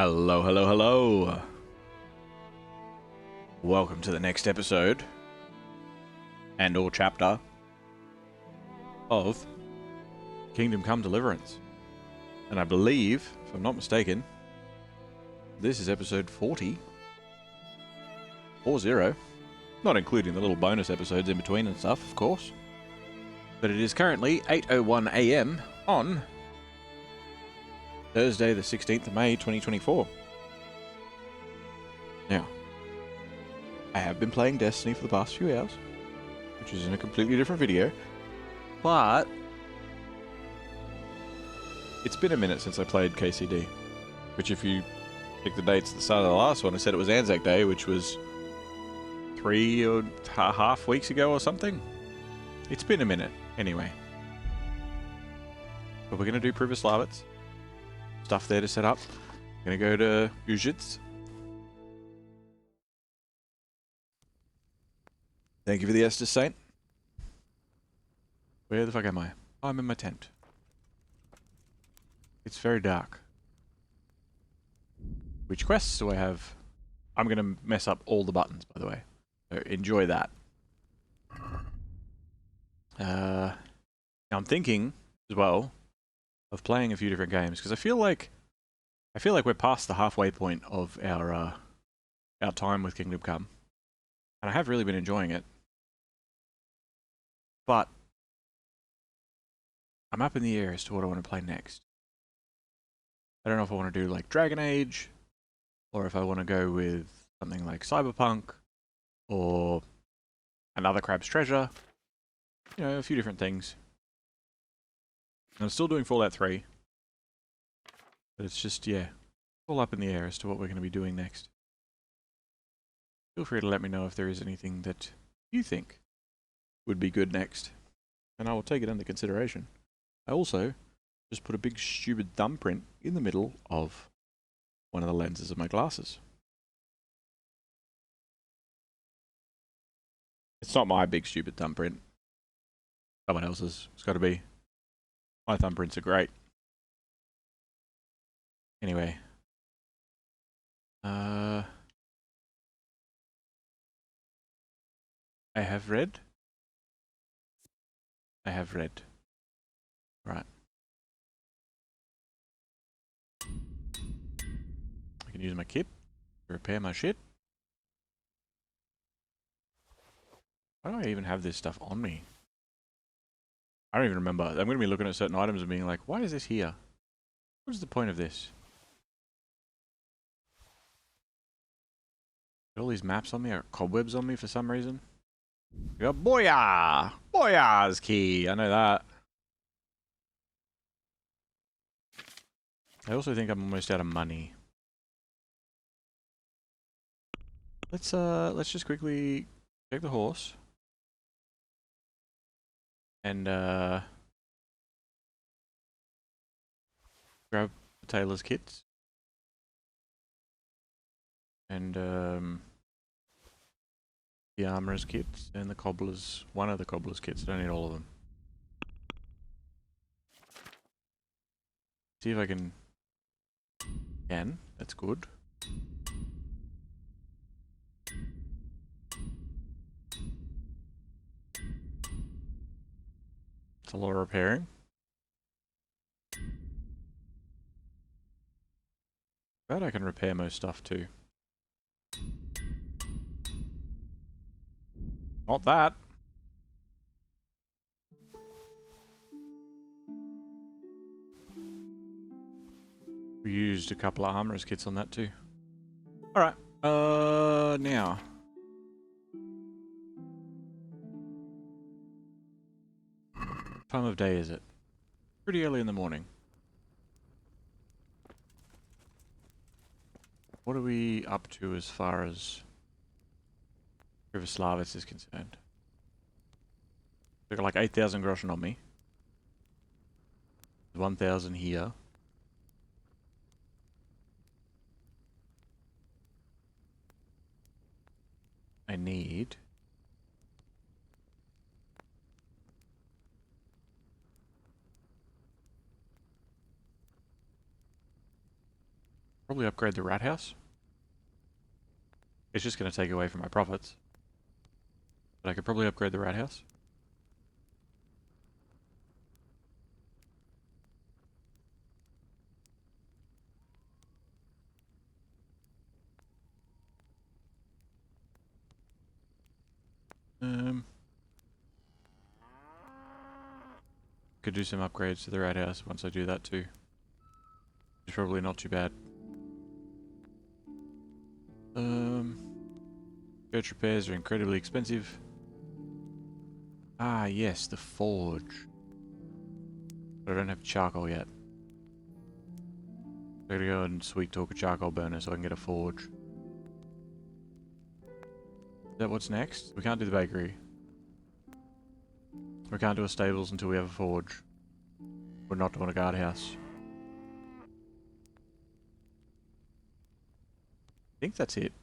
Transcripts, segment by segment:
Hello, hello, hello. Welcome to the next episode and or chapter of Kingdom Come Deliverance. And I believe, if I'm not mistaken, this is episode 40. 40. Not including the little bonus episodes in between and stuff, of course. But it is currently 8:01 AM on Thursday the 16th of May 2024. Now, I have been playing Destiny for the past few hours, which is in a completely different video, but it's been a minute since I played KCD, which if you pick the dates at the start of the last one, I said it was Anzac Day, which was 3.5 weeks ago or something. It's been a minute, anyway. But we're going to do Privoslavets. Stuff there to set up. Gonna go to Ujits. Thank you for the Estes Saint. Where the fuck am I? Oh, I'm in my tent. It's very dark. Which quests do I have? I'm gonna mess up all the buttons, by the way. So enjoy that. Now I'm thinking as well of playing a few different games because I feel like we're past the halfway point of our time with Kingdom Come, and I have really been enjoying it. But I'm up in the air as to what I want to play next. I don't know if I want to do like Dragon Age, or if I want to go with something like Cyberpunk, or another Crab's Treasure. You know, a few different things. I'm still doing Fallout 3. But it's just, yeah, all up in the air as to what we're going to be doing next. Feel free to let me know if there is anything that you think would be good next, and I will take it under consideration. I also just put a big stupid thumbprint in the middle of one of the lenses of my glasses. It's not my big stupid thumbprint. Someone else's. It's got to be. My thumbprints are great. Anyway. I have read. Right. I can use my kit to repair my shit. Why do I even have this stuff on me? I don't even remember. I'm going to be looking at certain items and being like, why is this here? What is the point of this? Got all these maps on me, or cobwebs on me for some reason. We got Boya! Boya's key! I know that. I also think I'm almost out of money. Let's just quickly check the horse. And grab the tailor's kits. And the armorer's kits and the cobbler's, one of the cobbler's kits. I don't need all of them. See if I can. That's good. It's a lot of repairing. Bet I can repair most stuff too. Not that. We used a couple of armorer's kits on that too. Alright. Now. Time of day is it? Pretty early in the morning. What are we up to as far as Privoslavets is concerned? I've got like 8,000 groschen on me. 1,000 here. I need Probably upgrade the rat house. It's just going to take away from my profits. But I could probably upgrade the rat house. Could do some upgrades to the rat house once I do that too. It's probably not too bad. Church repairs are incredibly expensive. Ah, yes, the forge. But I don't have charcoal yet. I gotta go and sweet talk a charcoal burner so I can get a forge. Is that what's next? We can't do the bakery. We can't do a stables until we have a forge. We're not doing a guardhouse. I think that's it.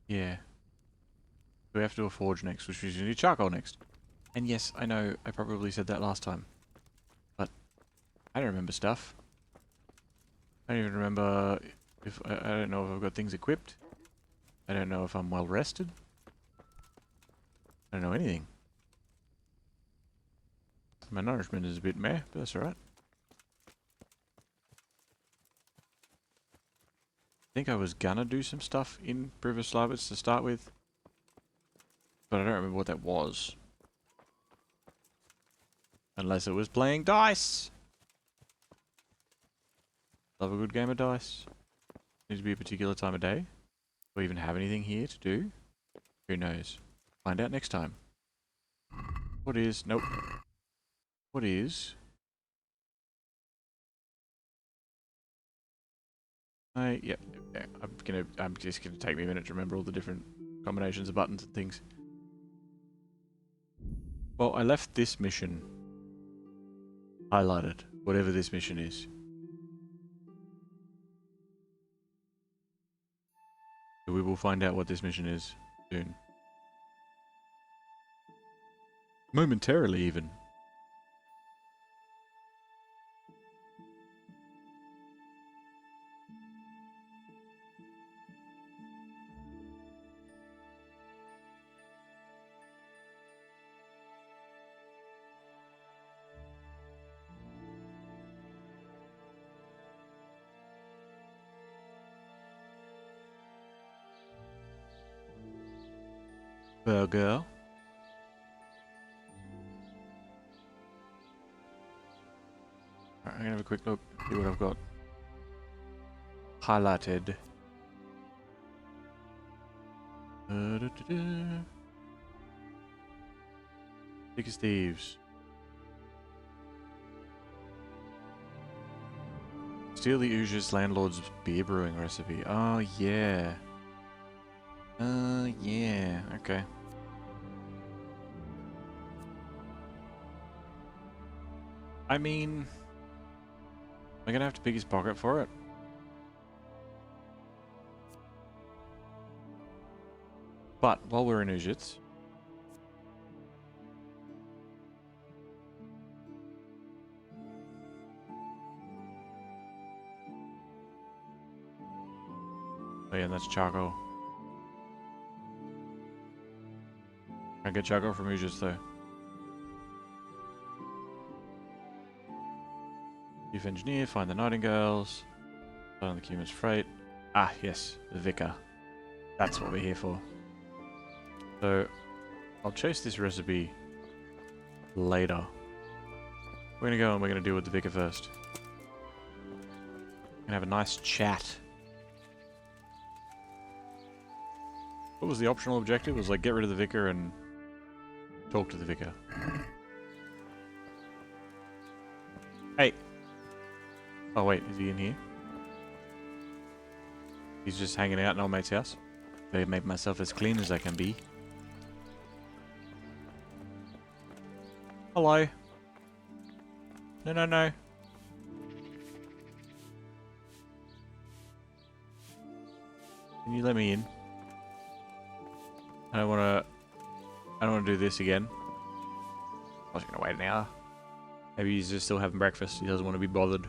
Yeah. We have to do a forge next, which means we need charcoal next. And yes, I know, I probably said that last time. But I don't remember stuff. I don't even remember if I don't know if I've got things equipped. I don't know if I'm well rested. I don't know anything. My nourishment is a bit meh, but that's alright. I think I was gonna do some stuff in Privoslavitz to start with. But I don't remember what that was. Unless it was playing dice! Love a good game of dice. Needs to be a particular time of day. Do we even have anything here to do? Who knows? Find out next time. What is... Nope. What is... Yep. Yeah, I'm just gonna take me a minute to remember all the different combinations of buttons and things. Well, I left this mission highlighted, whatever this mission is. So we will find out what this mission is soon. Momentarily, even. Burger. Alright, I'm gonna have a quick look, see what I've got highlighted. Thick as thieves. Steal the Uja's landlord's beer brewing recipe. Oh yeah. Yeah, okay. I mean, I'm gonna have to pick his pocket for it. But while we're in Ujits, oh yeah, that's charcoal. I get charcoal from Ujits though. Chief engineer, find the nightingales. Find the Cuman's freight. Ah, yes, the vicar. That's what we're here for. So, I'll chase this recipe later. We're gonna go and we're gonna deal with the vicar first. We're gonna have a nice chat. What was the optional objective? It was like get rid of the vicar and talk to the vicar. Hey! Oh wait, is he in here? He's just hanging out in old mate's house. I make myself as clean as I can be. Hello. No, no, no. Can you let me in? I don't wanna do this again. I was gonna wait an hour. Maybe he's just still having breakfast. He doesn't want to be bothered.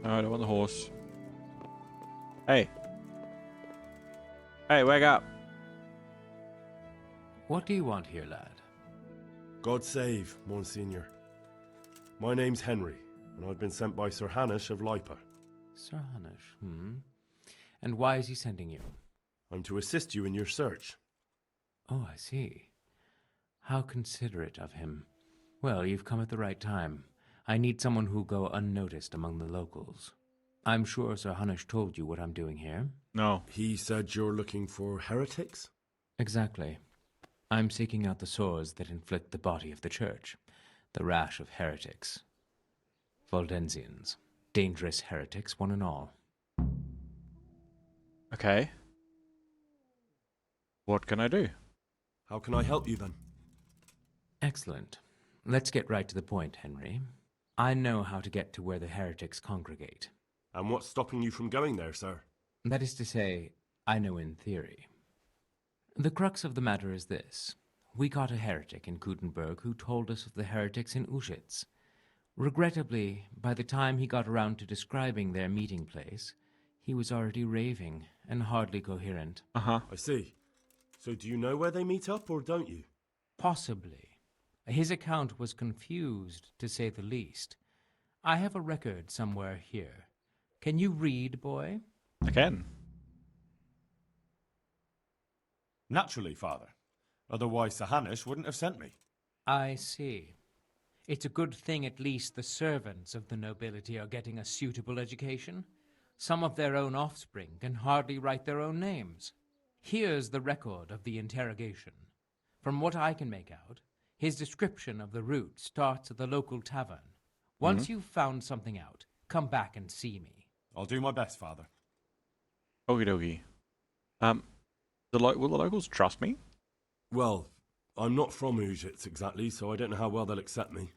No, I don't want the horse. Hey. Hey, wake up. What do you want here, lad? God save, Monsignor. My name's Henry, and I've been sent by Sir Hanush of Lipa. Sir Hanush, And why is he sending you? I'm to assist you in your search. Oh, I see. How considerate of him. Well, you've come at the right time. I need someone who'll go unnoticed among the locals. I'm sure Sir Hanush told you what I'm doing here. No. He said you're looking for heretics? Exactly. I'm seeking out the sores that inflict the body of the church. The rash of heretics. Waldensians. Dangerous heretics, one and all. Okay. What can I do? How can I help you then? Excellent. Let's get right to the point, Henry. I know how to get to where the heretics congregate. And what's stopping you from going there, sir? That is to say, I know in theory. The crux of the matter is this. We caught a heretic in Gutenberg who told us of the heretics in Uschitz. Regrettably, by the time he got around to describing their meeting place, he was already raving and hardly coherent. Uh-huh. I see. So do you know where they meet up, or don't you? Possibly. His account was confused, to say the least. I have a record somewhere here. Can you read, boy? I can. Naturally, Father. Otherwise, Sir Hanush wouldn't have sent me. I see. It's a good thing at least the servants of the nobility are getting a suitable education. Some of their own offspring can hardly write their own names. Here's the record of the interrogation. From what I can make out, his description of the route starts at the local tavern. Once you've found something out, come back and see me. I'll do my best, Father. Okie dokie. Will the locals trust me? Well, I'm not from Uschitz exactly, so I don't know how well they'll accept me.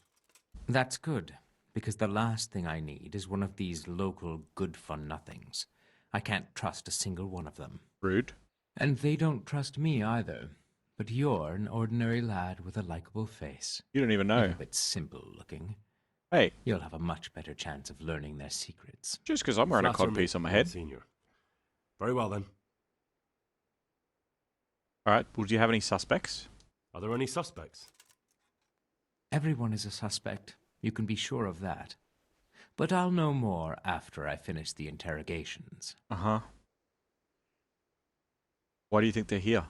That's good, because the last thing I need is one of these local good-for-nothings. I can't trust a single one of them. Rude. And they don't trust me either. But you're an ordinary lad with a likable face. You don't even know. A bit simple-looking. Hey, You'll have a much better chance of learning their secrets. just because I'm wearing a Flatter me, codpiece on my head. Monsignor. Very well then. Alright, well, do you have any suspects? Are there any suspects? Everyone is a suspect. You can be sure of that. But I'll know more after I finish the interrogations. Uh-huh. Why do you think they're here?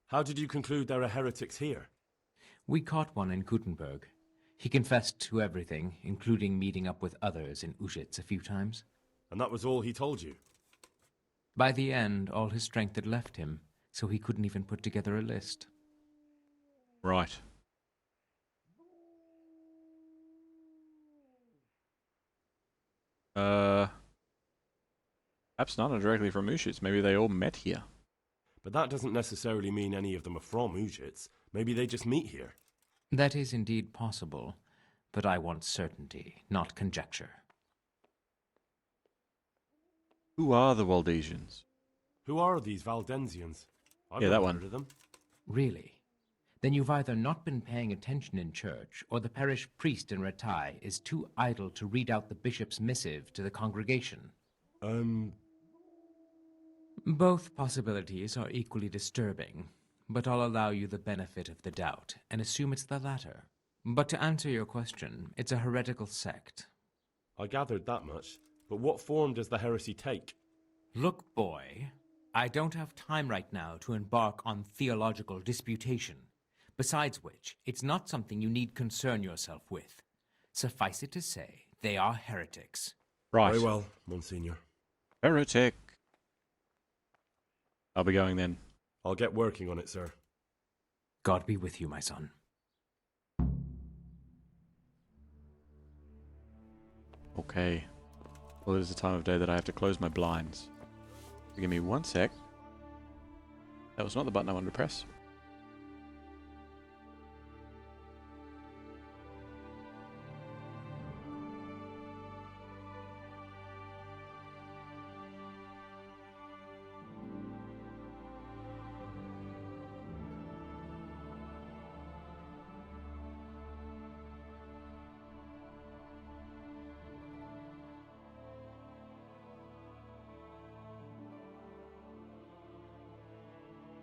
How did you conclude there are heretics here? We caught one in Gutenberg. He confessed to everything, including meeting up with others in Uschitz a few times. And that was all he told you? By the end, all his strength had left him, so he couldn't even put together a list. Right. Perhaps none are directly from Uschitz. Maybe they all met here. But that doesn't necessarily mean any of them are from Uschitz. Maybe they just meet here. That is indeed possible, but I want certainty, not conjecture. Who are the Waldesians? Who are these Waldensians? I've Yeah, never that one. heard of them. Really? Then you've either not been paying attention in church, or the parish priest in Ratai is too idle to read out the bishop's missive to the congregation. Both possibilities are equally disturbing, but I'll allow you the benefit of the doubt and assume it's the latter. But to answer your question, it's a heretical sect. I gathered that much. But what form does the heresy take? Look, boy, I don't have time right now to embark on theological disputation. Besides which, it's not something you need concern yourself with. Suffice it to say, they are heretics. Right. Very well, Monsignor. Heretic. I'll be going then. I'll get working on it, sir. God be with you, my son. Okay. Well, it is the time of day that I have to close my blinds. So give me one sec. That was not the button I wanted to press.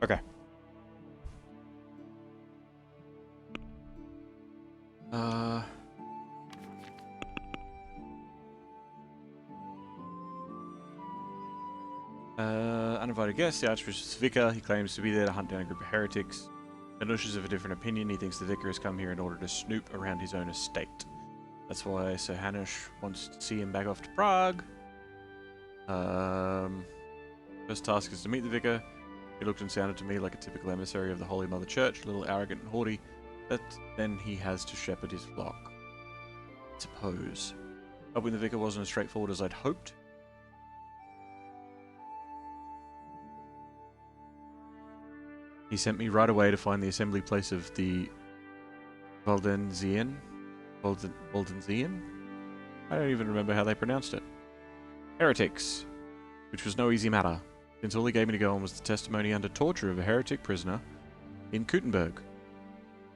Okay. Uninvited guest, the Archbishop's vicar. He claims to be there to hunt down a group of heretics. Anush is of a different opinion. He thinks the vicar has come here in order to snoop around his own estate. That's why Sir Hanush wants to see him back off to Prague. First task is to meet the vicar. He looked and sounded to me like a typical emissary of the Holy Mother Church, a little arrogant and haughty, but then he has to shepherd his flock. I suppose. Hoping the vicar wasn't as straightforward as I'd hoped. He sent me right away to find the assembly place of the Waldensian? I don't even remember how they pronounced it. Heretics, which was no easy matter, since all he gave me to go on was the testimony under torture of a heretic prisoner in Kuttenberg.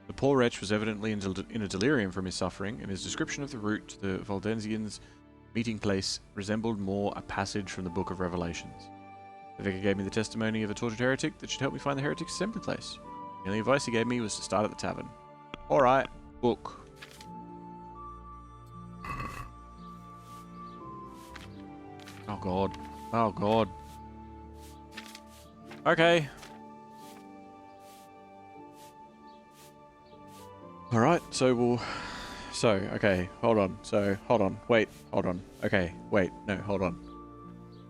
The poor wretch was evidently in a delirium from his suffering, and his description of the route to the Waldensians' meeting place resembled more a passage from the Book of Revelations. The vicar gave me the testimony of a tortured heretic that should help me find the heretic's assembly place. The only advice he gave me was to start at the tavern. Alright, book. Oh god. Oh god. Okay. Alright, okay, hold on, wait, hold on, okay, wait, no, hold on.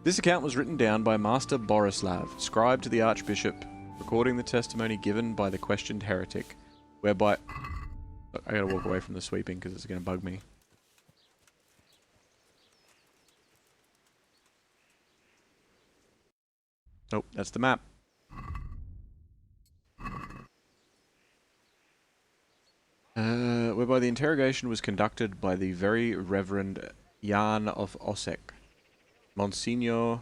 This account was written down by Master Borislav, scribe to the Archbishop, recording the testimony given by the questioned heretic, whereby... I gotta walk away from the sweeping because it's gonna bug me. Oh, that's the map. Whereby the interrogation was conducted by the Very Reverend Jan of Ossek, Monsignor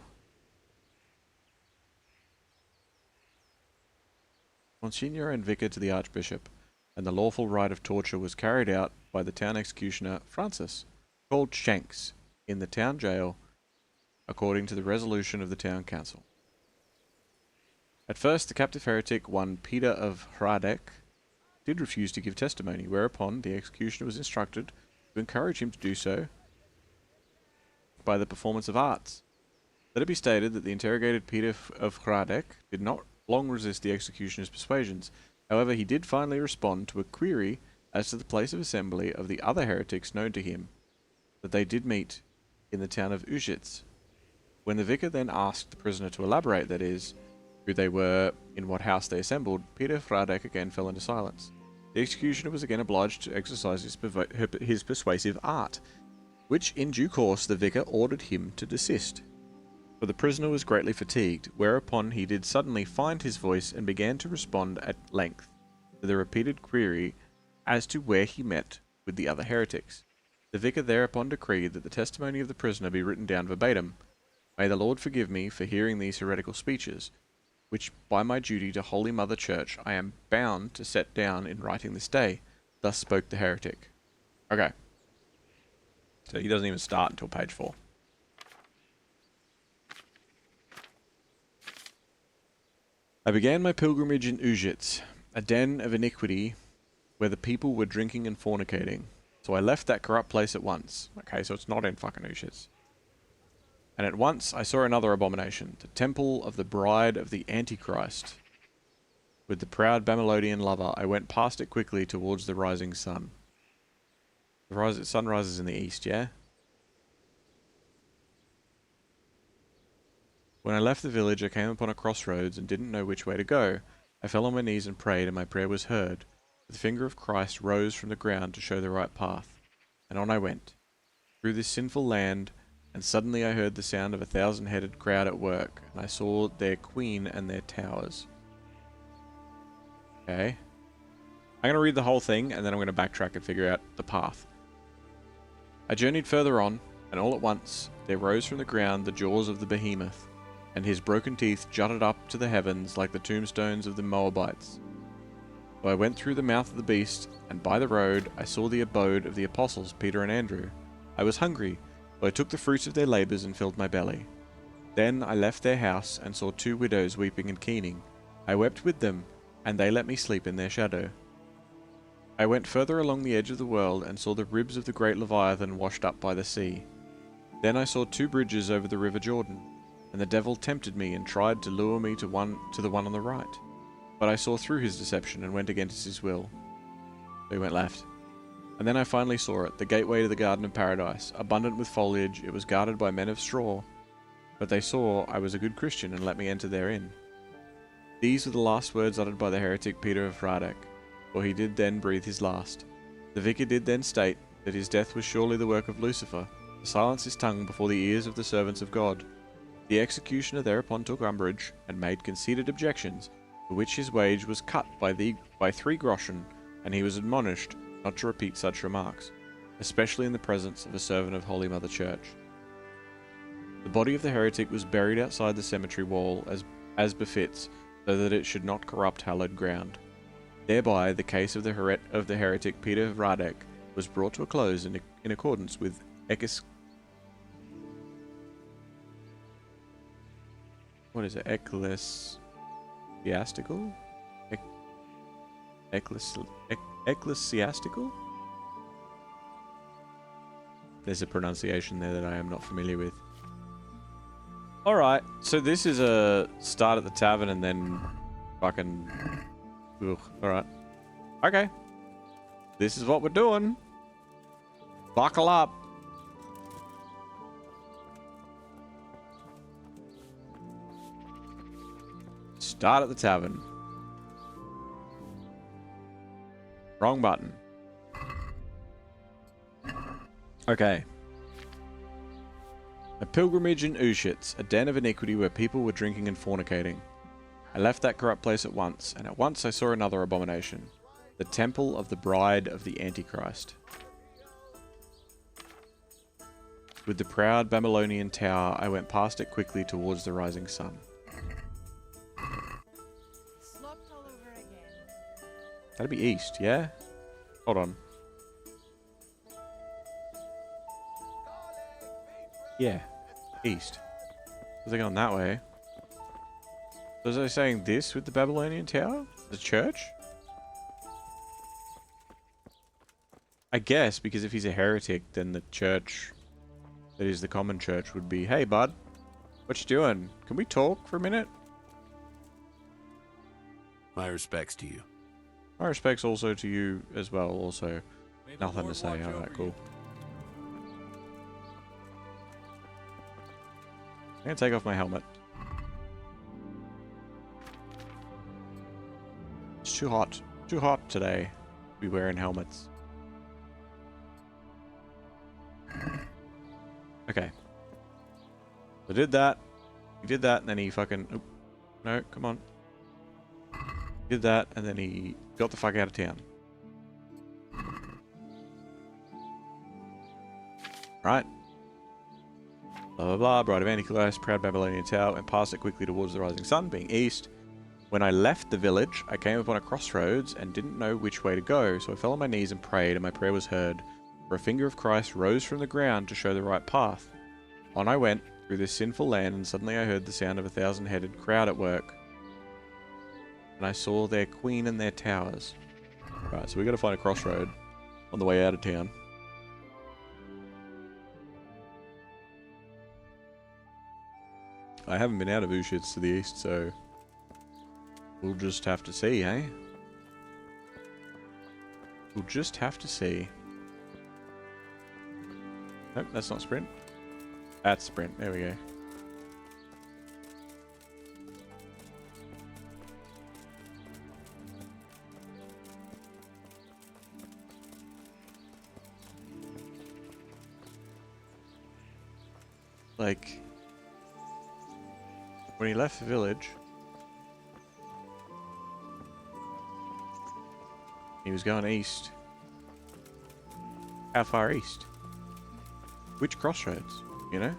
and vicar to the Archbishop, and the lawful rite of torture was carried out by the town executioner Francis, called Shanks, in the town jail, according to the resolution of the town council. At first, the captive heretic, one Peter of Hradec, did refuse to give testimony, whereupon the executioner was instructed to encourage him to do so by the performance of arts. Let it be stated that the interrogated Peter of Hradec did not long resist the executioner's persuasions. However, he did finally respond to a query as to the place of assembly of the other heretics known to him, that they did meet in the town of Ujits. When the vicar then asked the prisoner to elaborate, that is, who they were, in what house they assembled, Peter Hradec again fell into silence. The executioner was again obliged to exercise his persuasive art, which in due course the vicar ordered him to desist. For the prisoner was greatly fatigued, whereupon he did suddenly find his voice and began to respond at length to the repeated query as to where he met with the other heretics. The vicar thereupon decreed that the testimony of the prisoner be written down verbatim. May the Lord forgive me for hearing these heretical speeches, which by my duty to Holy Mother Church I am bound to set down in writing this day. Thus spoke the heretic. Okay. So he doesn't even start until page 4. I began my pilgrimage in Ujits, a den of iniquity where the people were drinking and fornicating. So I left that corrupt place at once. Okay, so it's not in fucking Ujits. And at once I saw another abomination, the temple of the bride of the Antichrist. With the proud Babylonian lover, I went past it quickly towards the rising sun. The sun rises in the east, yeah? When I left the village, I came upon a crossroads and didn't know which way to go. I fell on my knees and prayed, and my prayer was heard. The finger of Christ rose from the ground to show the right path. And on I went, through this sinful land, and suddenly I heard the sound of a 1,000-headed crowd at work, and I saw their queen and their towers. Okay. I'm going to read the whole thing, and then I'm going to backtrack and figure out the path. I journeyed further on, and all at once there rose from the ground the jaws of the behemoth, and his broken teeth jutted up to the heavens like the tombstones of the Moabites. So I went through the mouth of the beast, and by the road I saw the abode of the apostles Peter and Andrew. I was hungry, so I took the fruits of their labours and filled my belly. Then I left their house and saw 2 widows weeping and keening. I wept with them, and they let me sleep in their shadow. I went further along the edge of the world and saw the ribs of the great Leviathan washed up by the sea. Then I saw 2 bridges over the river Jordan, and the devil tempted me and tried to lure me to the one on the right. But I saw through his deception and went against his will. So he went left. And then I finally saw it, the gateway to the Garden of Paradise, abundant with foliage. It was guarded by men of straw, but they saw I was a good Christian and let me enter therein. These were the last words uttered by the heretic Peter of Radzig, for he did then breathe his last. The vicar did then state that his death was surely the work of Lucifer, to silence his tongue before the ears of the servants of God. The executioner thereupon took umbrage, and made conceited objections, for which his wage was cut by 3 groschen, and he was admonished not to repeat such remarks, especially in the presence of a servant of Holy Mother Church. The body of the heretic was buried outside the cemetery wall as befits, so that it should not corrupt hallowed ground. Thereby, the case of the heretic Peter of Radzig was brought to a close in accordance with ecclesiastical? Ecclesiastical? There's a pronunciation there that I am not familiar with. Alright, so this is a start at the tavern and then fucking... Ugh, alright. Okay. This is what we're doing. Buckle up. Start at the tavern. Wrong button. Okay. A pilgrimage in Ushitz, a den of iniquity where people were drinking and fornicating. I left that corrupt place at once, and at once I saw another abomination. The temple of the bride of the Antichrist. With the proud Babylonian tower, I went past it quickly towards the rising sun. Slopped all over again. That'd be east, yeah? Hold on. Yeah, east. Was they going that way? Was I saying this with the Babylonian tower? The church? I guess, because if he's a heretic, then the church, that is the common church, would be, hey bud, what you doing? Can we talk for a minute? My respects to you. My respects also to you as well, also. Nothing to say, alright, cool. I'm gonna take off my helmet. It's too hot. Too hot today to be wearing helmets. Okay. So did that. He did that and then he fucking... Oop. No, come on. He did that and then he got the fuck out of town. Right. Blah blah blah, bride of Antichrist, proud Babylonian tower, and passed it quickly towards the rising sun, being east. When I left the village, I came upon a crossroads and didn't know which way to go, so I fell on my knees and prayed, and my prayer was heard. For a finger of Christ rose from the ground to show the right path. On I went through this sinful land, and suddenly I heard the sound of a 1,000-headed crowd at work. And I saw their queen and their towers. Right, so we gotta find a crossroad on the way out of town. I haven't been out of Ushitz to the east, so we'll just have to see, eh? We'll just have to see. Nope, that's not sprint. That's sprint. There we go. Like... when he left the village, he was going east. How far east? Which crossroads, you know?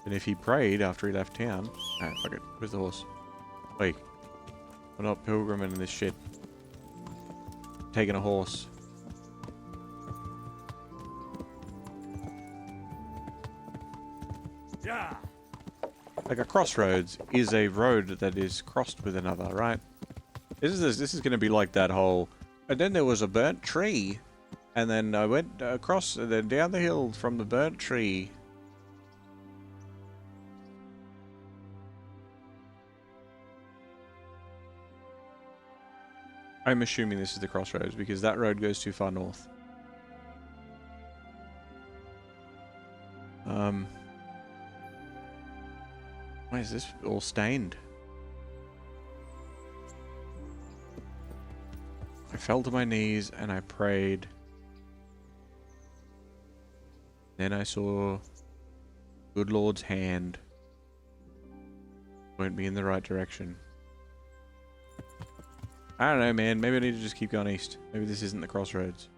And if he prayed after he left town... Alright, fuck it. Where's the horse? Wait. We're not pilgriming in this shit. Taking a horse. Like a crossroads is a road that is crossed with another, right? This is going to be like that whole... And then there was a burnt tree. And then I went across and then down the hill from the burnt tree. I'm assuming this is the crossroads because that road goes too far north. Why is this all stained? I fell to my knees and I prayed. Then I saw good Lord's hand point me in the right direction. I don't know, man. Maybe I need to just keep going east. Maybe this isn't the crossroads.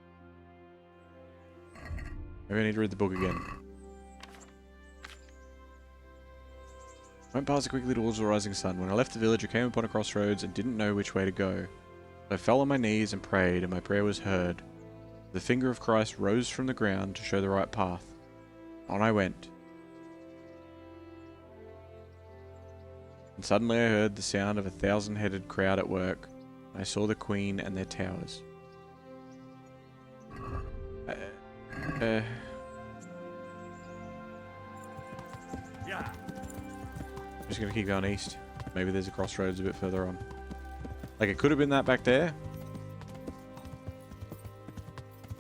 Maybe I need to read the book again. I went past it quickly towards the rising sun. When I left the village, I came upon a crossroads and didn't know which way to go. I fell on my knees and prayed, and my prayer was heard. The finger of Christ rose from the ground to show the right path. On I went. And suddenly I heard the sound of a 1,000-headed crowd at work. I saw the Queen and their towers. I'm just gonna keep going east. Maybe there's a crossroads a bit further on. Like, it could have been that back there.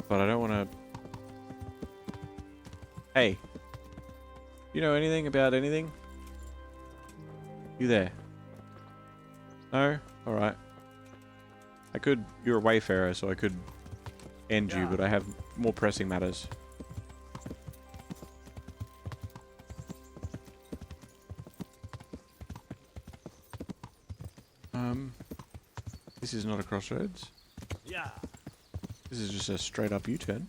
But I don't want to... Hey. You know anything about anything? You there? No? Alright. I could... You're a wayfarer, so I could end you, but I have more pressing matters. This is not a crossroads. Yeah. This is just a straight up U-turn.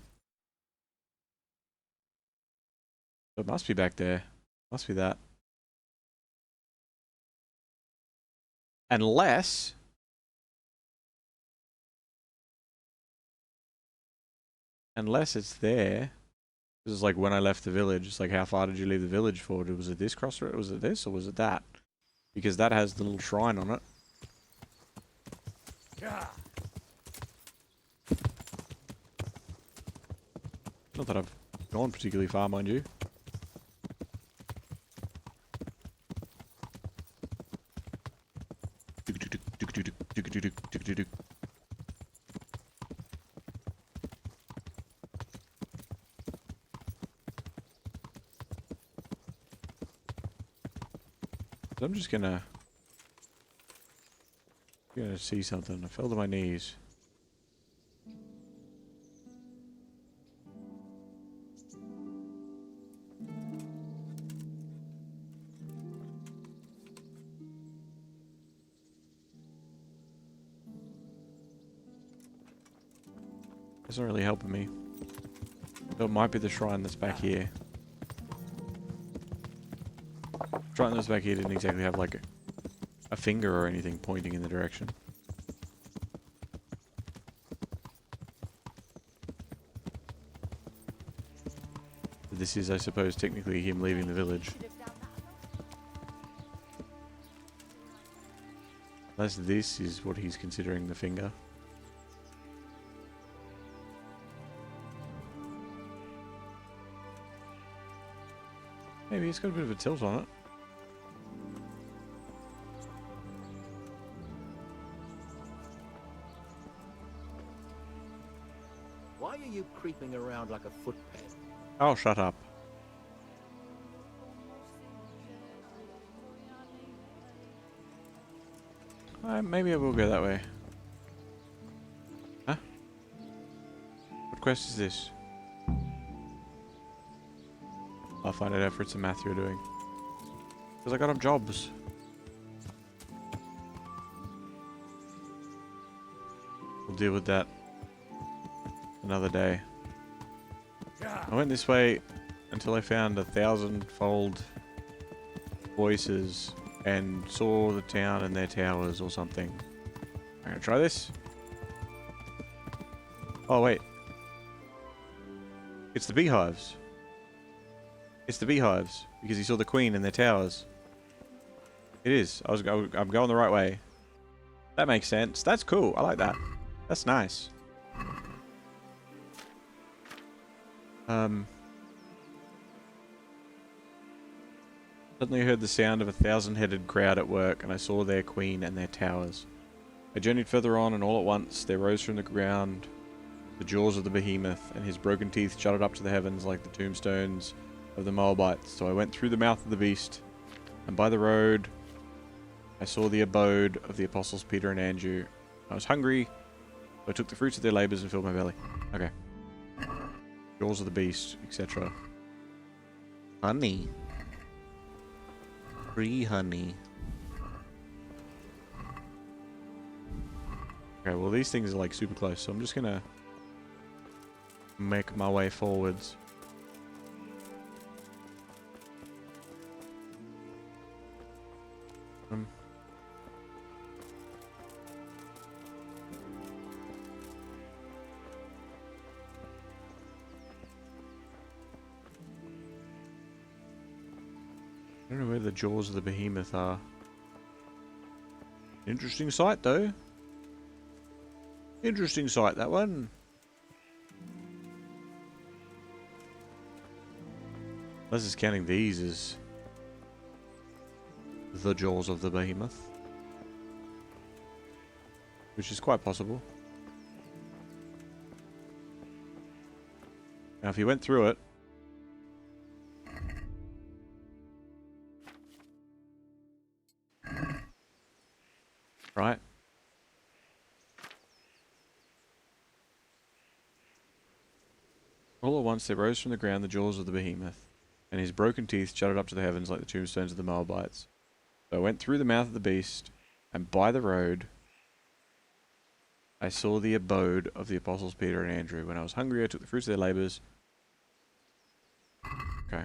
So it must be back there. Must be that. Unless... Unless it's there. This is like when I left the village. It's like, how far did you leave the village for? Was it this crossroad? Was it this or was it that? Because that has the little shrine on it. Not that I've gone particularly far, mind you. I'm just gonna see something. I fell to my knees. It's not really helping me. So it might be the shrine that's back here. Shrine that's back here didn't exactly have like a finger or anything pointing in the direction. This is, I suppose, technically him leaving the village. Unless this is what he's considering the finger. Maybe it's got a bit of a tilt on it. Why are you creeping around like a footpad? Oh, shut up. Maybe I will go that way. Huh? What quest is this? I'll find out if it's a math you're doing. Because I got him jobs. We'll deal with that another day. I went this way until I found 1,000-fold voices and saw the town and their towers or something. I'm gonna try this. Oh wait. It's the beehives. It's the beehives. because he saw the queen in their towers. It is. I'm going the right way. That makes sense. That's cool. I like that. That's nice. Suddenly I heard the sound of a 1,000-headed crowd at work, and I saw their queen and their towers. I journeyed further on, and all at once there rose from the ground the jaws of the behemoth, and his broken teeth jutted up to the heavens like the tombstones of the Moabites. So I went through the mouth of the beast, and by the road I saw the abode of the apostles Peter and Andrew. I was hungry, so I took the fruits of their labours and filled my belly. Okay. Jaws of the beast, etc. Honey. Free honey. Okay, well these things are like super close, so I'm just gonna make my way forwards. I don't know where the jaws of the behemoth are. Interesting sight, though. Interesting sight, that one. Unless it's counting these as the jaws of the behemoth. Which is quite possible. Now, if he went through it, right? All at once there rose from the ground the jaws of the behemoth, and his broken teeth jutted up to the heavens like the tombstones of the Moabites. So I went through the mouth of the beast, and by the road I saw the abode of the apostles Peter and Andrew. When I was hungry, I took the fruits of their labours. Okay.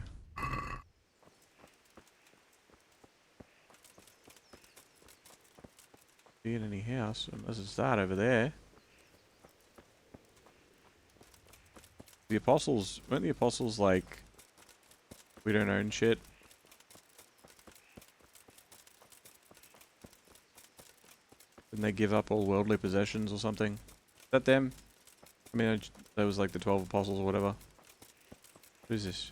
See in any house, unless it's that over there. The apostles, weren't the apostles like, we don't own shit? Didn't they give up all worldly possessions or something? Is that them? I mean, that was like the 12 apostles or whatever. What is this?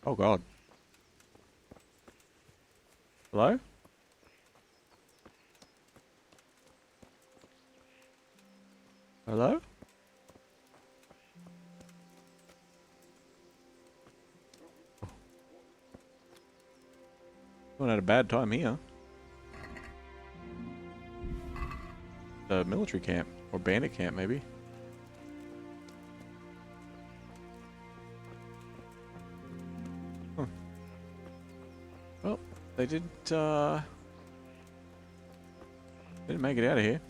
Oh god. Hello? Hello? Someone had a bad time here. The military camp. Or bandit camp, maybe. Huh. Well, they didn't make it out of here.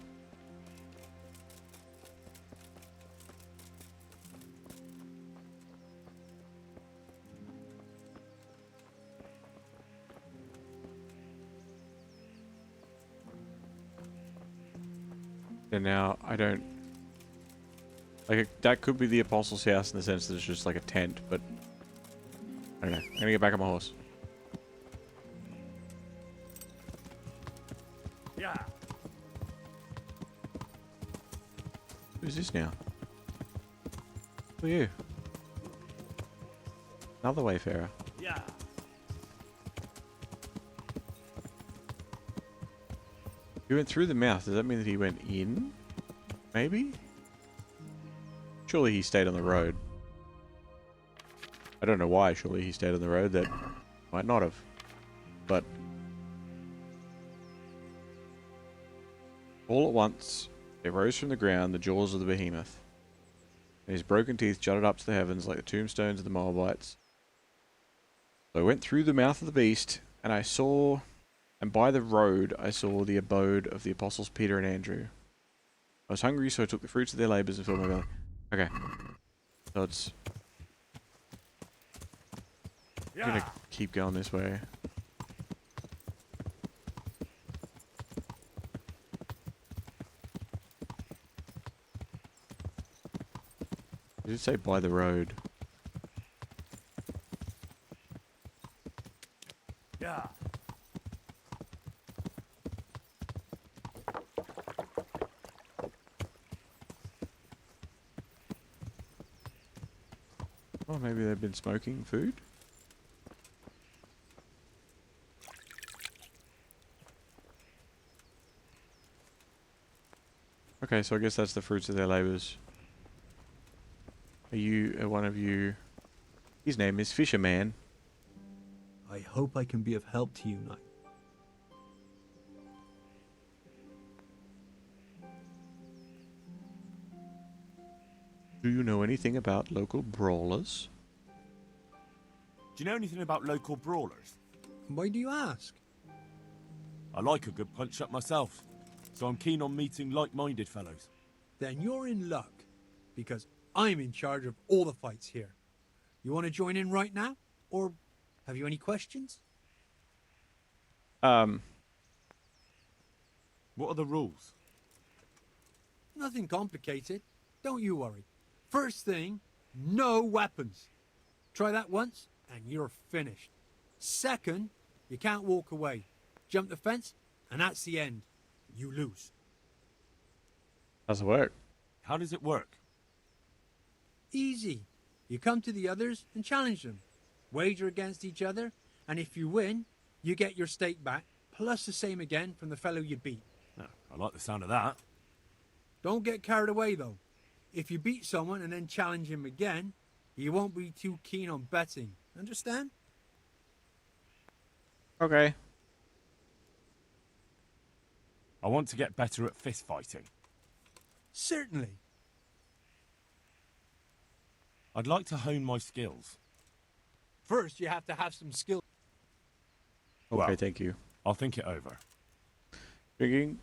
And now, I don't... Like, that could be the Apostles' house in the sense that it's just like a tent, but... I don't know. I'm gonna get back on my horse. Yeah. Who's this now? Who are you? Another wayfarer. Yeah. He went through the mouth. Does that mean that he went in? Maybe? Surely he stayed on the road. I don't know why. Surely he stayed on the road. That might not have. But all at once there rose from the ground the jaws of the behemoth, and his broken teeth jutted up to the heavens like the tombstones of the Moabites. So I went through the mouth of the beast, and I saw... And by the road I saw the abode of the apostles Peter and Andrew. I was hungry, so I took the fruits of their labours and filled my belly. Okay. So it's... I'm gonna keep going this way. Did it say by the road? Yeah. Oh, maybe they've been smoking food? Okay, so I guess that's the fruits of their labours. Are you, one of you... His name is Fisherman. I hope I can be of help to you, knight. Do you know anything about local brawlers? Do you know anything about local brawlers? Why do you ask? I like a good punch up myself, so I'm keen on meeting like-minded fellows. Then you're in luck, because I'm in charge of all the fights here. You want to join in right now? Or have you any questions? What are the rules? Nothing complicated. Don't you worry. First thing, no weapons. Try that once, and you're finished. Second, you can't walk away. Jump the fence, and that's the end. You lose. How's it work? How does it work? Easy. You come to the others and challenge them. Wager against each other, and if you win, you get your stake back, plus the same again from the fellow you beat. Oh, I like the sound of that. Don't get carried away, though. If you beat someone and then challenge him again, you won't be too keen on betting. Understand? Okay. I want to get better at fist fighting. Certainly. I'd like to hone my skills. First, you have to have some skill. Okay, Well. thank you. I'll think it over. Drinking.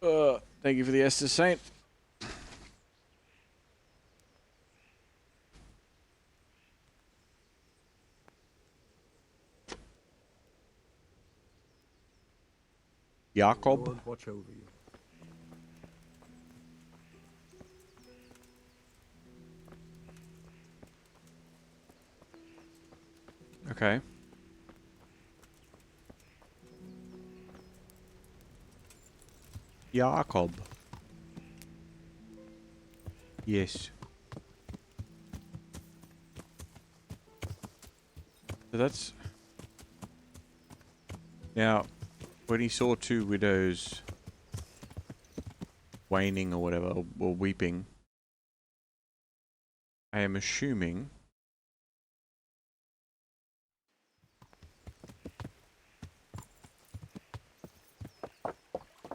Thank you for the Esther Saint. Jakob. Lord watch over you. Okay. Jakob. Yes. So that's... Now, when he saw two widows waning or whatever, or weeping, I am assuming...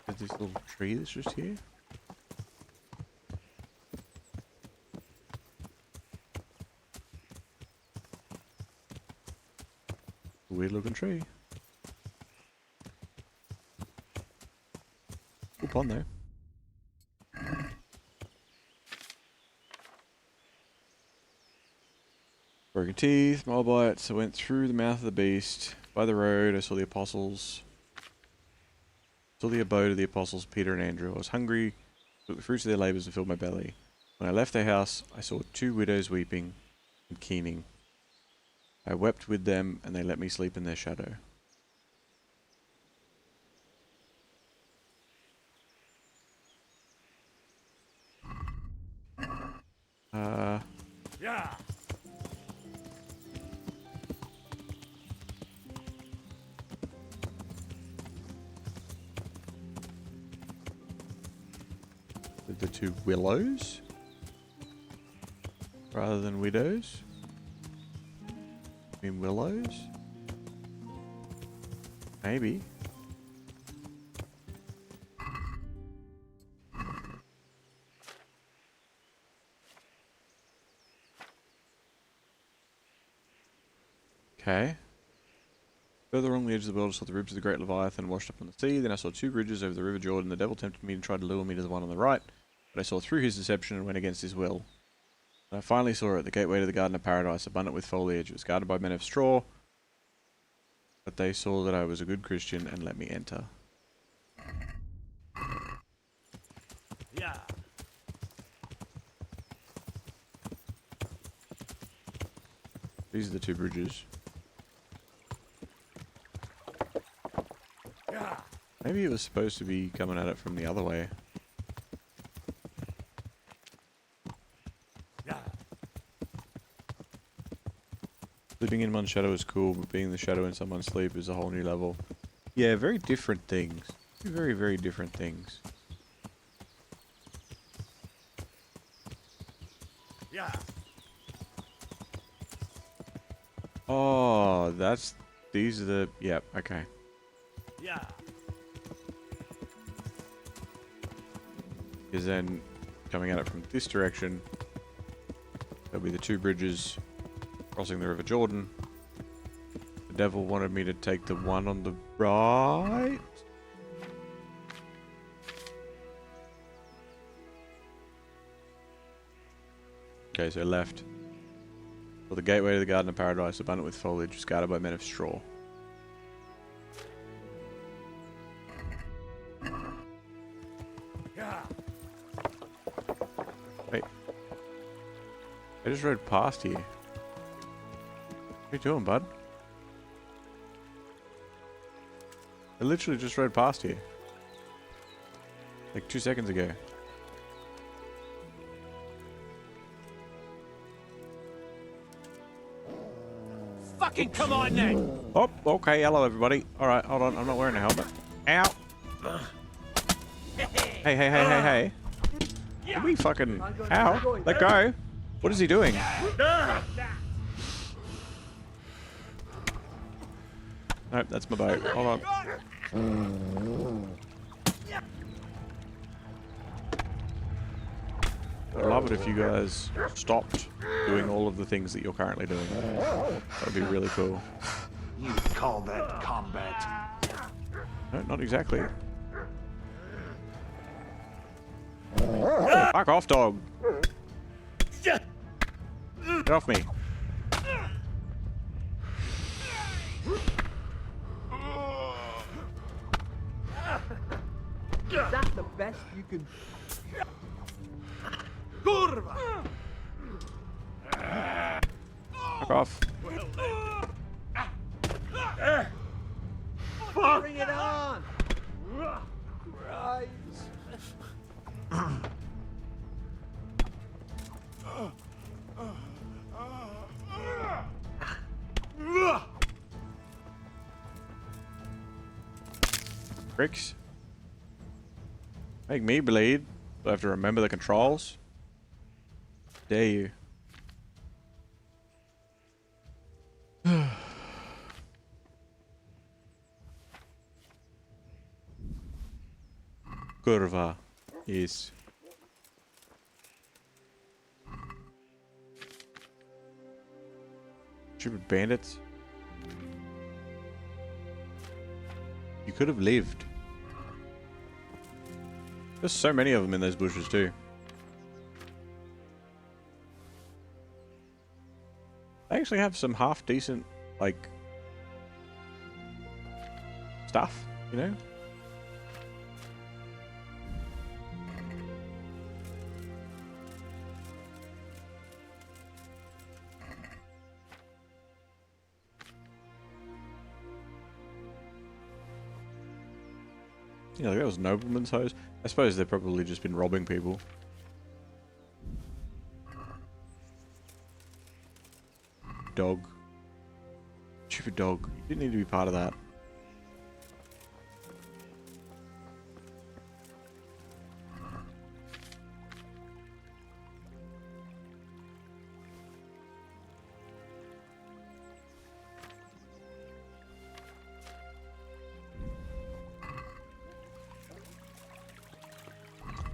There's this little tree that's just here. Weird looking tree. Cool pond though. Broken teeth, Moabites. I went through the mouth of the beast. By the road, I saw the apostles. Saw the abode of the apostles, Peter and Andrew. I was hungry, took the fruits of their labours and filled my belly. When I left their house, I saw two widows weeping and keening. I wept with them, and they let me sleep in their shadow. Yeah. The two willows? Rather than widows? I mean willows? Maybe. Okay. Further along the edge of the world, I saw the ribs of the great Leviathan washed up on the sea. Then I saw two bridges over the river Jordan. The devil tempted me and tried to lure me to the one on the right, but I saw through his deception and went against his will. And I finally saw it at the gateway to the Garden of Paradise, abundant with foliage. It was guarded by men of straw, but they saw that I was a good Christian and let me enter. Yeah. These are the two bridges. Maybe it was supposed to be coming at it from the other way. Sleeping in one's shadow is cool, but being the shadow in someone's sleep is a whole new level. Yeah, very different things. Very, very different things. Yeah. Oh, that's... These are the... Yep, okay. Yeah. Because then, coming at it from this direction, there'll be the two bridges crossing the River Jordan. The devil wanted me to take the one on the right. Okay, so left. For the gateway to the Garden of Paradise, abundant with foliage, guarded by men of straw. Wait. I just rode past here. What are you doing, bud? I literally just rode past here. Like 2 seconds ago. Fucking come on then! Oh, okay. Hello, everybody. Alright, hold on. I'm not wearing a helmet. Ow! Hey, hey, hey, hey, hey. Did we fucking... Ow! Let go! What is he doing? Nope, that's my boat. Hold on. I'd love it if you guys stopped doing all of the things that you're currently doing. That would be really cool. You call that combat? No, not exactly. Fuck off, dog! Get off me. Is that the best you can... Kurva! Fuck off. Bring it on! Christ! Bricks. Make me bleed. Do I have to remember the controls? Dare you? Kurva is. Stupid bandits. You could have lived. There's so many of them in those bushes too. They actually have some half decent, like, stuff, you know? Yeah, that was nobleman's hose. I suppose they've probably just been robbing people. Dog. Stupid dog. You didn't need to be part of that.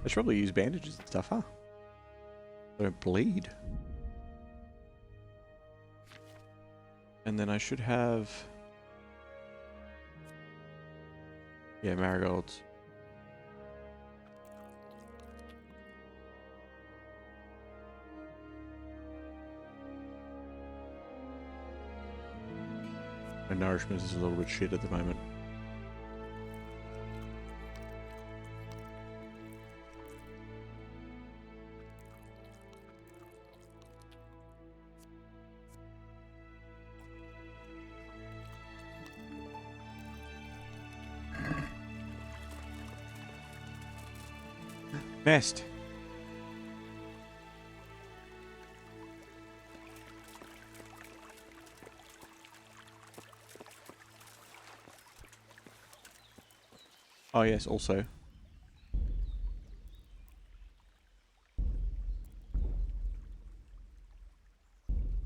I should probably use bandages and stuff, huh? They don't bleed. And then I should have... Yeah, marigolds. My nourishment is a little bit shit at the moment. Nest. Oh yes, also.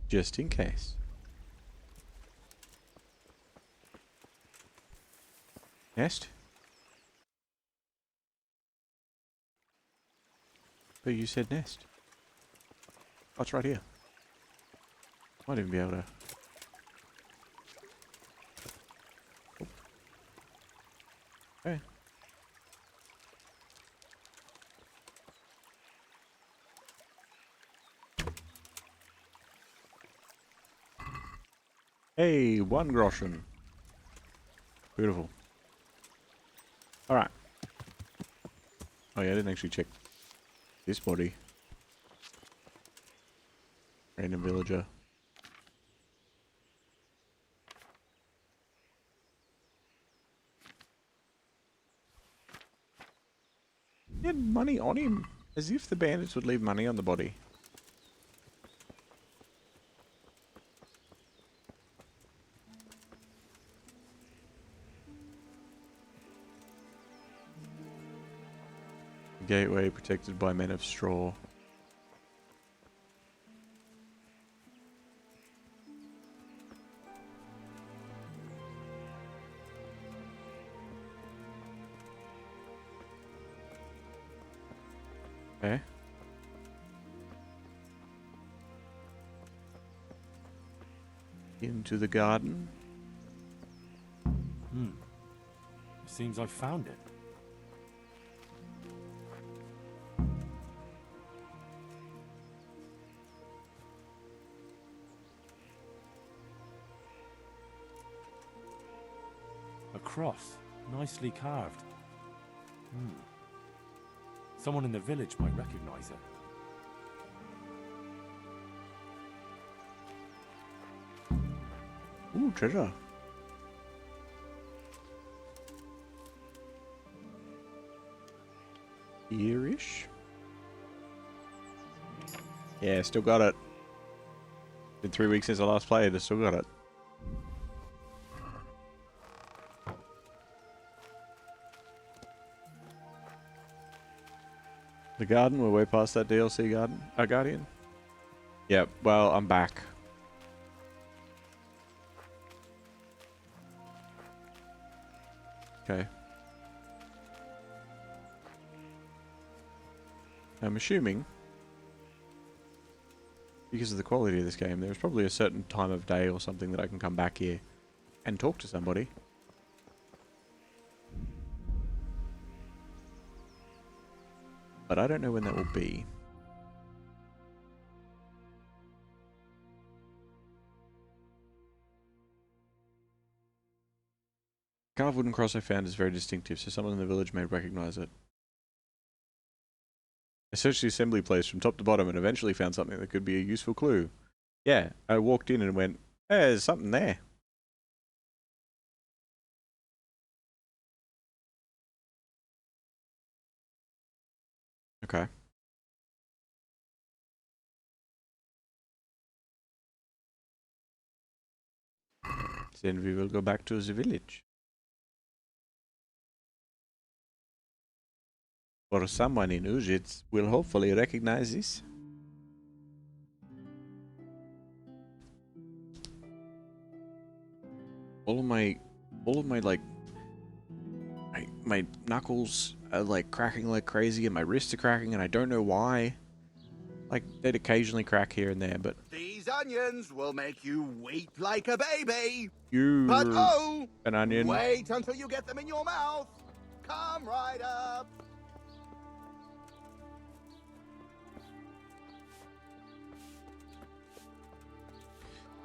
Just in case. Nest? But you said nest. Oh, it's right here. Might even be able to... Oh. Okay. Hey, 1 groschen. Beautiful. Alright. Oh yeah, I didn't actually check this body. Random villager. He had money on him. As if the bandits would leave money on the body. Gateway protected by men of straw. Okay. Into the garden. Seems I found it. A cross, nicely carved. Someone in the village might recognize it. Ooh, treasure. Here-ish. Yeah, still got it. Been 3 weeks since I last played, I still got it. The garden, we're way past that DLC garden. Guardian? Yep, well, I'm back. Okay. I'm assuming, because of the quality of this game, there's probably a certain time of day or something that I can come back here and talk to somebody. But I don't know when that will be. Carved wooden cross I found is very distinctive, so someone in the village may recognize it. I searched the assembly place from top to bottom and eventually found something that could be a useful clue. Yeah, I walked in and went, hey, there's something there. Okay. Then we will go back to the village. Or someone in Ujits will hopefully recognize this. All of my like, my knuckles are like cracking like crazy, and my wrists are cracking, and I don't know why. Like, they'd occasionally crack here and there, but These onions will make you weep like a baby. you're But oh, an onion. wait until you get them in your mouth. Come right up.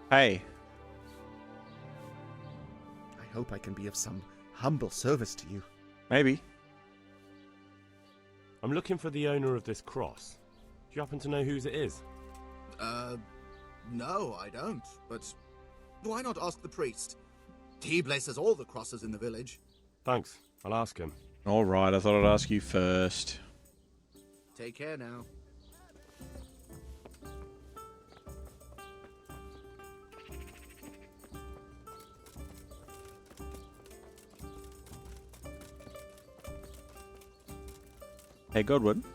Hey. I hope I can be of some humble service to you. Maybe. I'm looking for the owner of this cross. Do you happen to know whose it is? No, I don't. But why not ask the priest? He blesses all the crosses in the village. Thanks. I'll ask him. Alright, I thought I'd ask you first. Take care now. Hey, Godwin.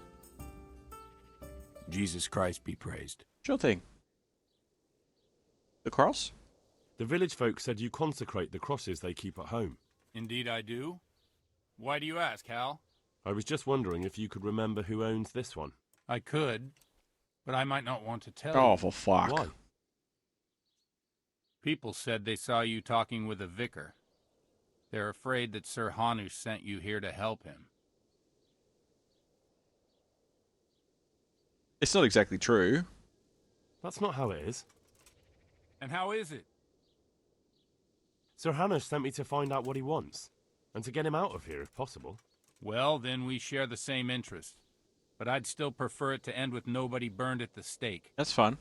Jesus Christ be praised. Sure thing. The cross? The village folk said you consecrate the crosses they keep at home. Indeed I do. Why do you ask, Hal? I was just wondering if you could remember who owns this one. I could, but I might not want to tell Oh, you. for fuck. Why? People said they saw you talking with a vicar. They're afraid that Sir Hanush sent you here to help him. It's not exactly true. That's not how it is. And how is it? Sir Hanush sent me to find out what he wants, and to get him out of here if possible. Well, then we share the same interest. But I'd still prefer it to end with nobody burned at the stake. That's fun.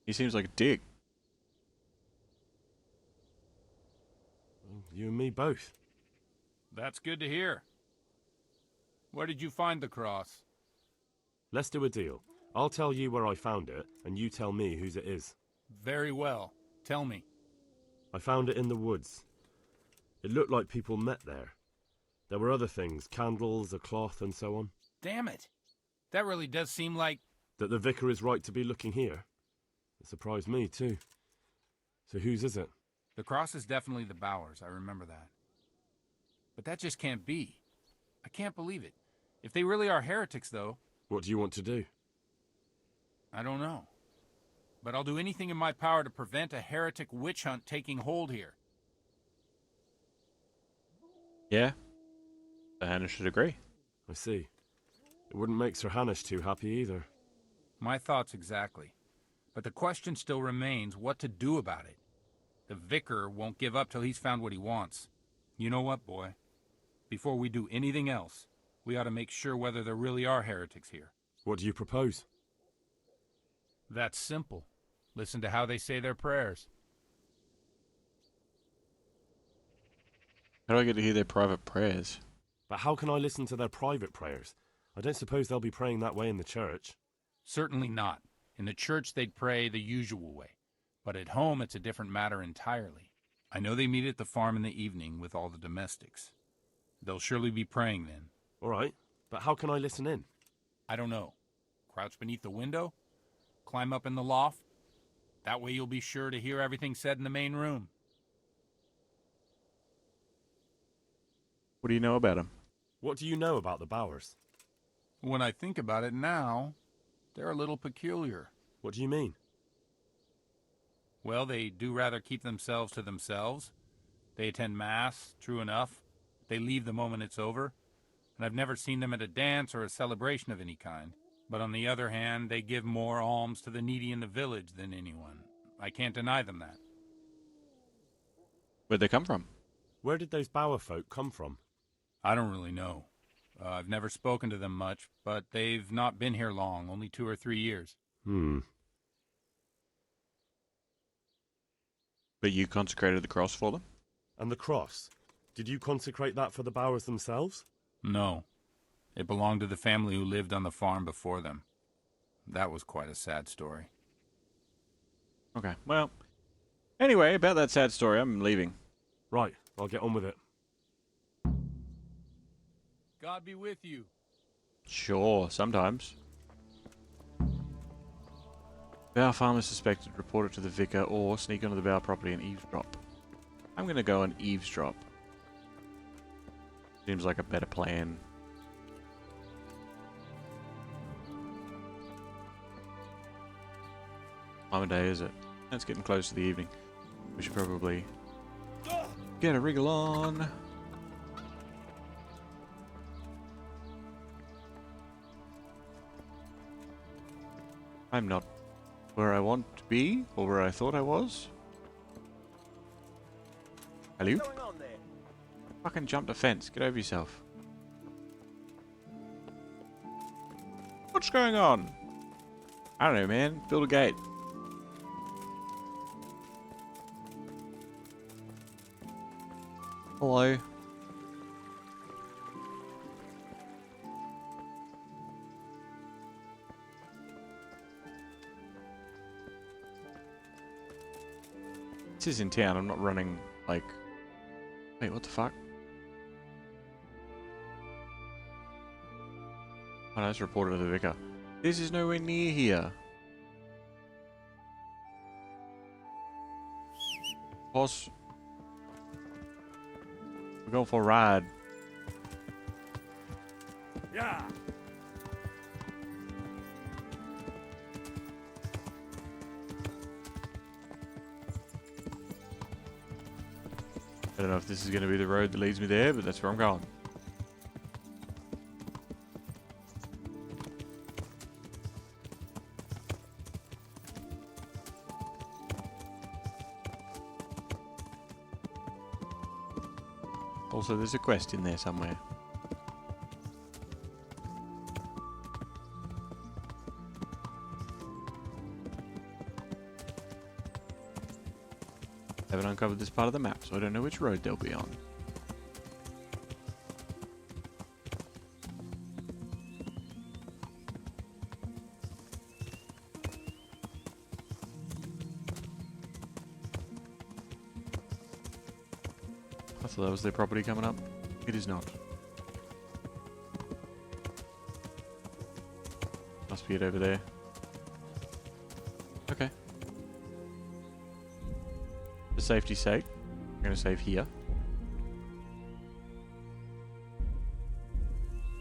He seems like a dick. Well, you and me both. That's good to hear. Where did you find the cross? Let's do a deal. I'll tell you where I found it, and you tell me whose it is. Very well. Tell me. I found it in the woods. It looked like people met there. There were other things, candles, a cloth, and so on. Damn it. That really does seem like... That the vicar is right to be looking here. It surprised me, too. So whose is it? The cross is definitely the Bowers, I remember that. But that just can't be. I can't believe it. If they really are heretics, though... What do you want to do? I don't know. But I'll do anything in my power to prevent a heretic witch hunt taking hold here. Yeah. Sir Hanush should agree. I see. It wouldn't make Sir Hanush too happy either. My thoughts exactly. But the question still remains what to do about it. The vicar won't give up till he's found what he wants. You know what, boy? Before we do anything else, we ought to make sure whether there really are heretics here. What do you propose? That's simple. Listen to how they say their prayers. How do I get to hear their private prayers? But how can I listen to their private prayers? I don't suppose they'll be praying that way in the church. Certainly not. In the church they'd pray the usual way. But at home it's a different matter entirely. I know they meet at the farm in the evening with all the domestics. They'll surely be praying then. All right, but how can I listen in? I don't know. Crouch beneath the window? Climb up in the loft? That way you'll be sure to hear everything said in the main room. What do you know about him? What do you know about the Bowers? When I think about it now, they're a little peculiar. What do you mean? Well, they do rather keep themselves to themselves. They attend Mass, true enough. They leave the moment it's over. And I've never seen them at a dance or a celebration of any kind. But on the other hand, they give more alms to the needy in the village than anyone. I can't deny them that. Where'd they come from? Where did those Bower folk come from? I don't really know. I've never spoken to them much, but they've not been here long, only 2 or 3 years. But you consecrated the cross for them? And the cross? Did you consecrate that for the Bowers themselves? No. It belonged to the family who lived on the farm before them. That was quite a sad story. Okay, well... Anyway, about that sad story, I'm leaving. Right, I'll get on with it. God be with you. Sure, sometimes. Bower farmer suspected, report it to the vicar, or sneak onto the Bower property and eavesdrop. I'm gonna go and eavesdrop. Seems like a better plan. Time of day is it? It's getting close to the evening. We should probably get a wriggle on. I'm not where I want to be, or where I thought I was. Hello? What's going on there? Fucking jumped a fence. Get over yourself. What's going on? I don't know, man. Build a gate. Hello. This is in town. I'm not running, like... Wait, what the fuck? Oh, no, it's reported to the vicar. This is nowhere near here. Boss. We're going for a ride. Yeah. I don't know if this is going to be the road that leads me there, but that's where I'm going. Also, there's a quest in there somewhere. Haven't uncovered this part of the map, so I don't know which road they'll be on. I thought that was their property coming up. It is not. Must be it over there. Okay. For safety's sake, I'm going to save here.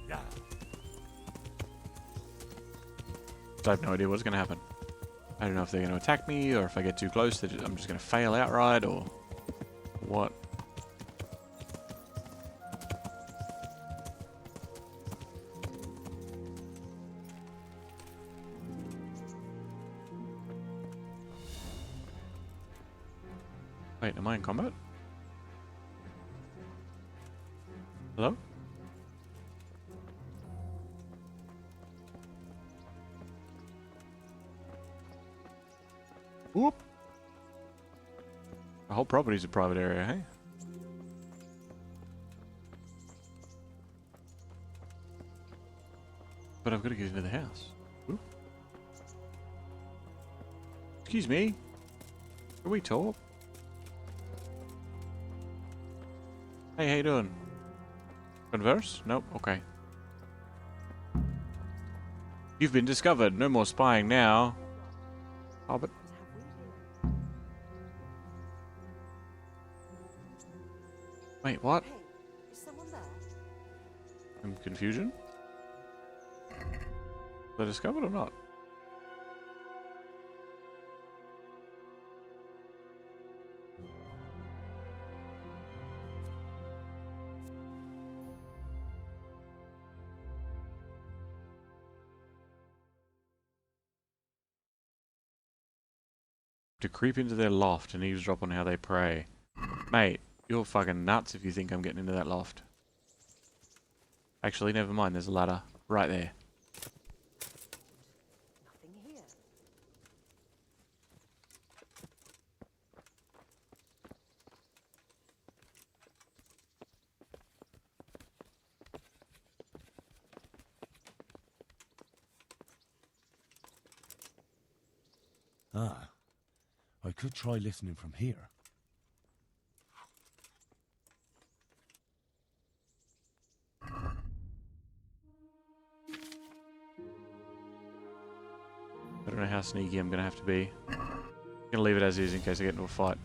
Yeah. I have no idea what's going to happen. I don't know if they're going to attack me, or if I get too close, I'm just going to fail outright, or what. Wait, am I in combat? Hello? Whoop! The whole property's a private area, hey? But I've got to get into the house. Whoop. Excuse me? Can we talk? Hey, how you doing? Converse? Nope, okay. You've been discovered. No more spying now. Oh, but... Wait, what? Hey, is someone there? I'm confusion? Was I discovered or not? To creep into their loft and eavesdrop on how they pray. Mate, you're fucking nuts if you think I'm getting into that loft. Actually, never mind, there's a ladder right there. Nothing here. Ah, I could try listening from here. I don't know how sneaky I'm gonna have to be. I'm gonna leave it as is in case I get into a fight.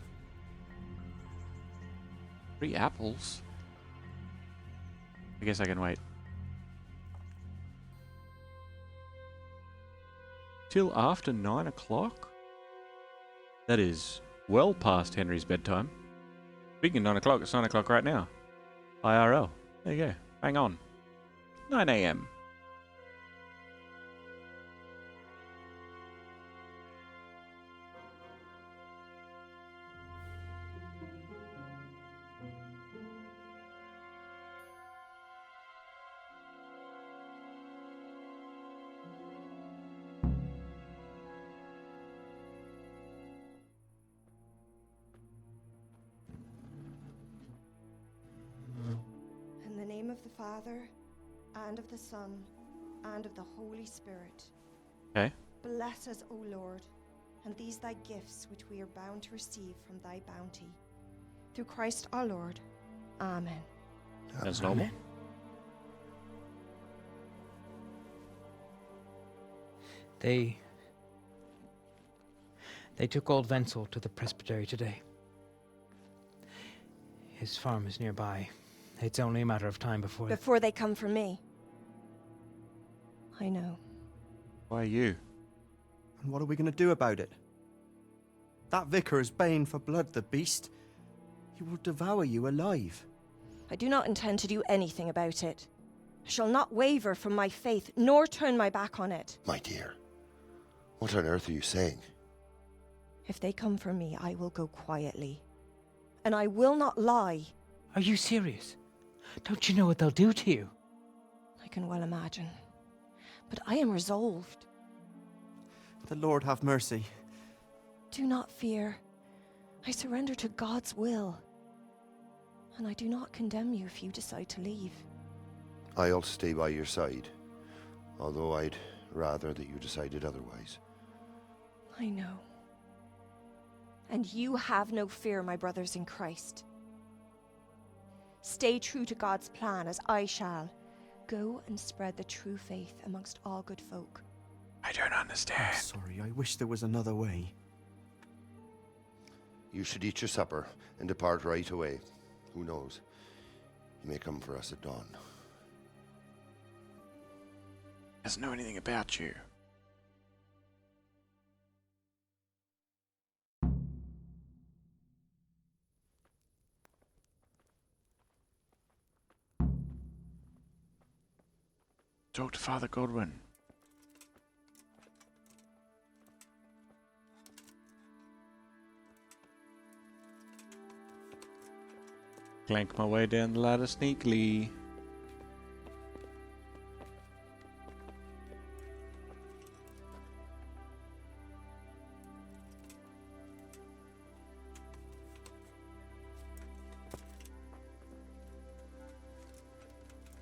3 apples? I guess I can wait. Till after 9 o'clock? That is well past Henry's bedtime. Speaking of 9 o'clock, it's 9 o'clock right now. IRL. There you go. Hang on. 9 a.m. In the name of the Father, and of the Son, and of the Holy Spirit. Okay. Bless us, O Lord, and these thy gifts which we are bound to receive from thy bounty. Through Christ our Lord. Amen. That's normal. They took old Wenzel to the presbytery today. His farm is nearby. It's only a matter of time before... Before they come for me. I know. Why you? And what are we going to do about it? That vicar is baying for blood, the beast. He will devour you alive. I do not intend to do anything about it. I shall not waver from my faith, nor turn my back on it. My dear, what on earth are you saying? If they come for me, I will go quietly. And I will not lie. Are you serious? Don't you know what they'll do to you? I can well imagine. But I am resolved. The Lord have mercy. Do not fear. I surrender to God's will. And I do not condemn you if you decide to leave. I'll stay by your side, although I'd rather that you decided otherwise. I know. And you have no fear, my brothers in Christ. Stay true to God's plan, as I shall. Go and spread the true faith amongst all good folk. I don't understand. I'm sorry, I wish there was another way. You should eat your supper and depart right away. Who knows? He may come for us at dawn. Doesn't know anything about you. Talk to Father Godwin. Clank my way down the ladder sneakily.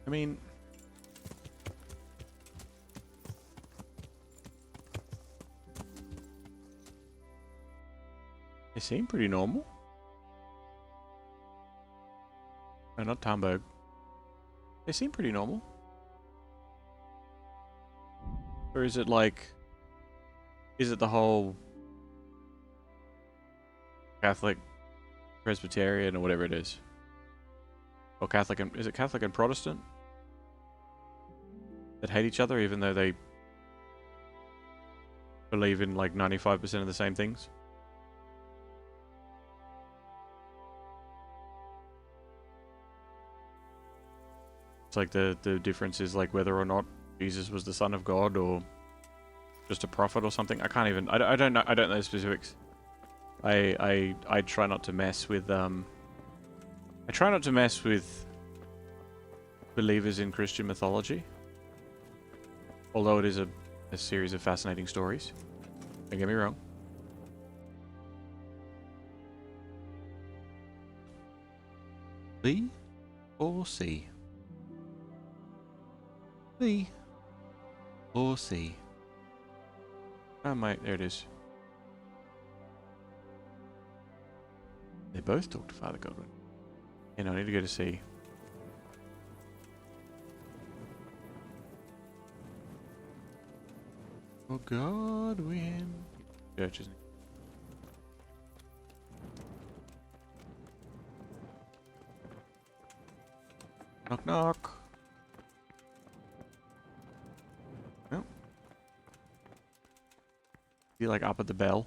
I mean, they seem pretty normal. No, not Tamberg. They seem pretty normal. Or is it like... Is it the whole... Catholic, Presbyterian, or whatever it is? Or Catholic and... Is it Catholic and Protestant? That hate each other even though they... believe in like 95% of the same things? It's like the difference is like whether or not Jesus was the Son of God or just a prophet or something. I can't even. I don't know. I don't know the specifics. I try not to mess with I try not to mess with believers in Christian mythology. Although it is a series of fascinating stories. Don't get me wrong. B or C? B or C? Oh mate, there it is. They both talk to Father Godwin. And I need to go to C. Oh Godwin. Church, isn't it? Knock knock. Oh. Be like up at the bell.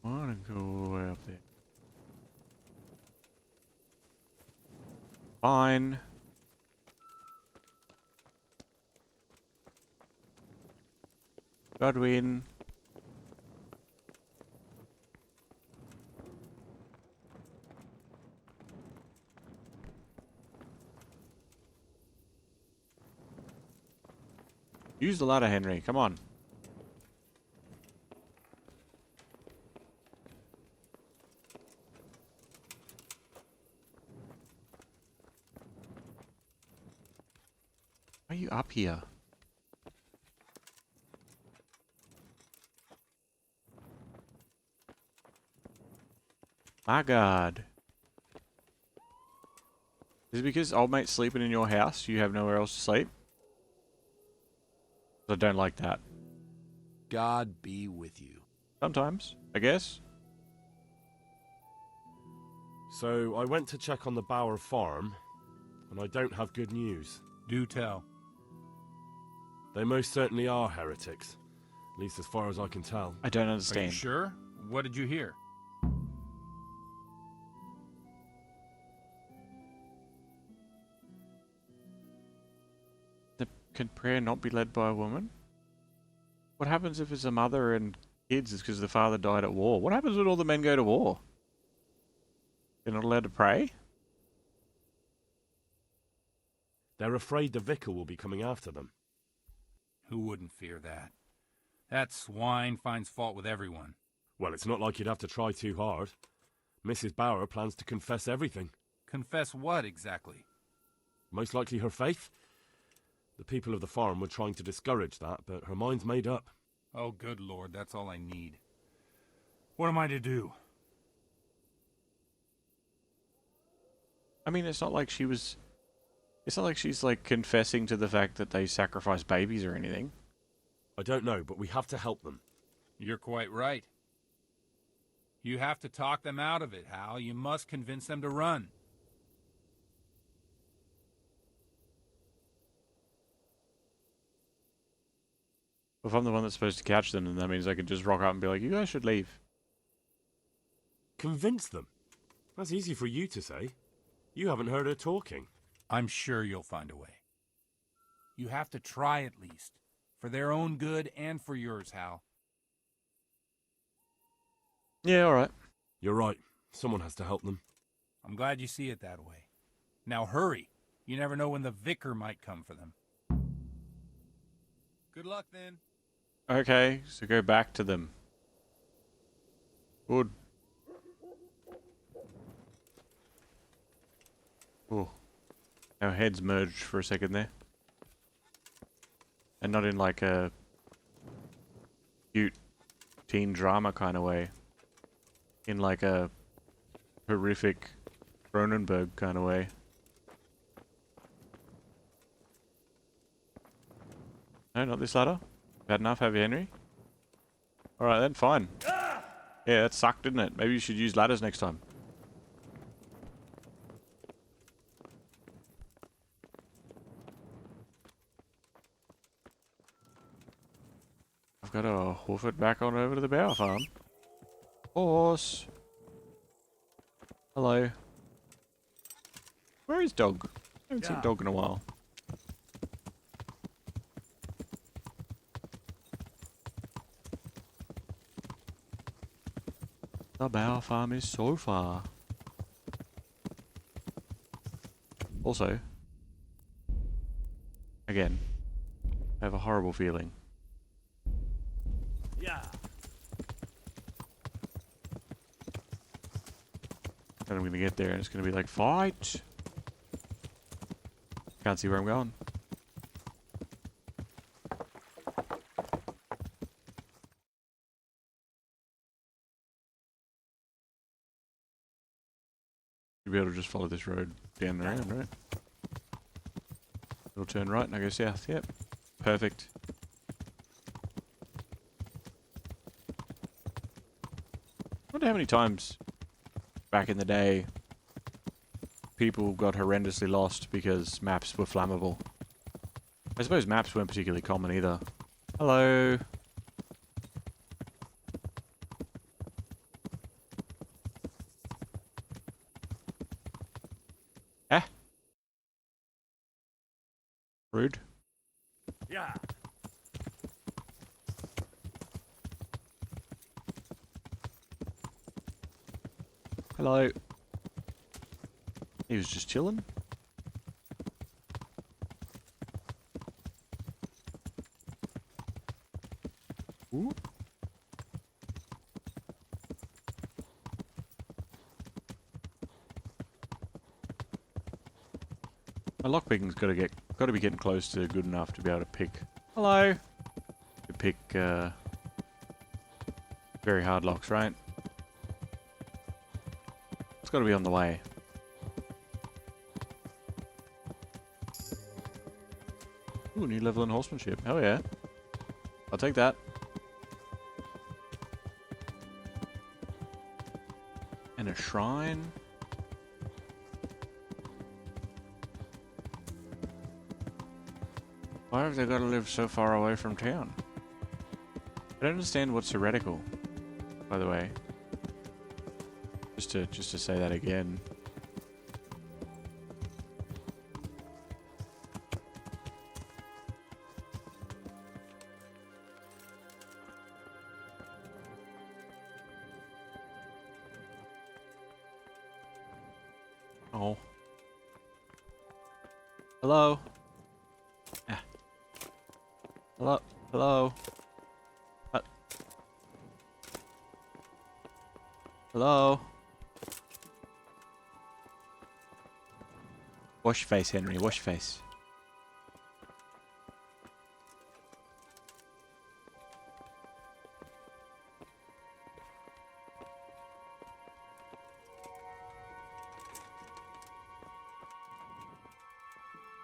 I wanna go way up there. Fine. Godwin. Use the ladder, Henry. Come on. are you up here? My God. Is it because old mate's sleeping in your house, you have nowhere else to sleep? I don't like that. God be with you. Sometimes, I guess. So I went to check on the Bauer farm, and I don't have good news. Do tell. They most certainly are heretics, at least as far as I can tell. I don't Are you understand. sure? What did you hear? Can prayer not be led by a woman? What happens if it's a mother and kids is because the father died at war? What happens when all the men go to war? They're not allowed to pray? They're afraid the vicar will be coming after them. Who wouldn't fear that? That swine finds fault with everyone. Well, it's not like you'd have to try too hard. Mrs. Bauer plans to confess everything. Confess what, exactly? Most likely her faith. The people of the farm were trying to discourage that, but her mind's made up. Oh, good Lord, that's all I need. What am I to do? I mean, it's not like she was... It's not like she's, like, confessing to the fact that they sacrifice babies or anything. I don't know, but we have to help them. You're quite right. You have to talk them out of it, Hal. You must convince them to run. If I'm the one that's supposed to catch them, then that means I can just rock up and be like, you guys should leave. Convince them? That's easy for you to say. You haven't heard her talking. I'm sure you'll find a way. You have to try at least. For their own good and for yours, Hal. Yeah, alright. You're right. Someone has to help them. I'm glad you see it that way. Now hurry. You never know when the vicar might come for them. Good luck then. Okay, so go back to them. Good. Oh. Our heads merged for a second there. And not in like a cute teen drama kind of way. In like a horrific Cronenberg kind of way. No, not this ladder. Bad enough, have you, Henry? Alright then, fine. Yeah, that sucked, didn't it? Maybe you should use ladders next time. I've got to hoof it back on over to the Bauer farm. Horse! Hello. Where is dog? I haven't seen dog in a while. The Bauer farm is so far. Also, again, I have a horrible feeling. Yeah. And I'm gonna get there and it's gonna be like, fight! Can't see where I'm going. You'll be able to just follow this road down and around, right? It'll turn right and I go south. Yep. Perfect. I wonder how many times back in the day people got horrendously lost because maps were flammable. I suppose maps weren't particularly common either. Hello. Eh? Rude. Yeah. Hello. He was just chilling. Ooh. My lockpicking's got to get got to be getting close to good enough to be able to pick. Hello. To pick very hard locks, right? It's got to be on the way. Ooh, new level in horsemanship. Hell yeah. I'll take that. And a shrine. Why have they got to live so far away from town? I don't understand what's heretical, by the way. Just to say that again. Oh. Hello? Ah. Hello? Hello? Hello? Wash your face, Henry. Wash your face.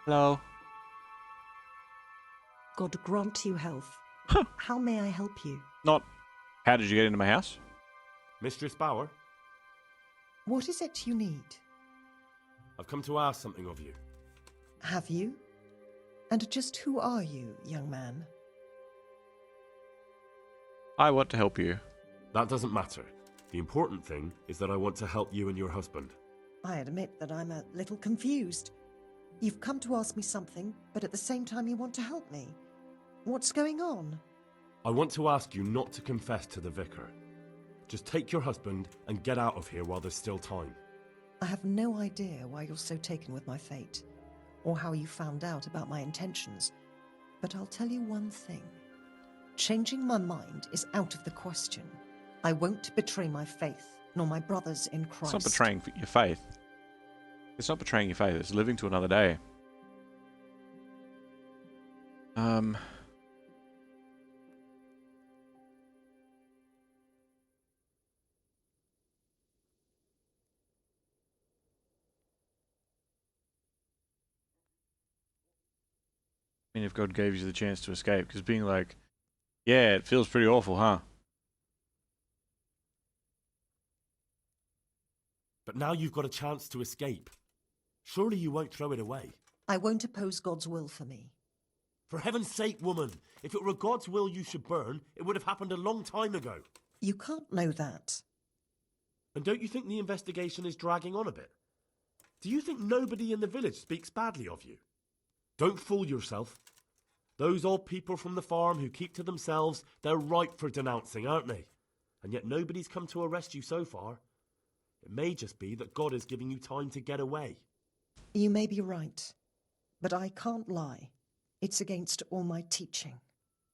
Hello? God grant you health. How may I help you? Not. How did you get into my house? Mistress Bauer, What is it you need? I've come to ask something of you. Have you? And just who are you, young man? I want to help you. That doesn't matter. The important thing is that I want to help you and your husband. I admit that I'm a little confused. You've come to ask me something, but at the same time you want to help me. What's going on? I want to ask you not to confess to the vicar. Just take your husband and get out of here while there's still time. I have no idea why you're so taken with my fate, or how you found out about my intentions, but I'll tell you one thing. Changing my mind is out of the question. I won't betray my faith, nor my brothers in Christ. It's not betraying your faith. It's not betraying your faith. It's living to another day. I mean, if God gave you the chance to escape, because being like, yeah, it feels pretty awful, huh? But now you've got a chance to escape. Surely you won't throw it away. I won't oppose God's will for me. For heaven's sake, woman, if it were God's will you should burn, it would have happened a long time ago. You can't know that. And don't you think the investigation is dragging on a bit? Do you think nobody in the village speaks badly of you? Don't fool yourself. Those old people from the farm who keep to themselves, they're ripe for denouncing, aren't they? And yet nobody's come to arrest you so far. It may just be that God is giving you time to get away. You may be right, but I can't lie. It's against all my teaching.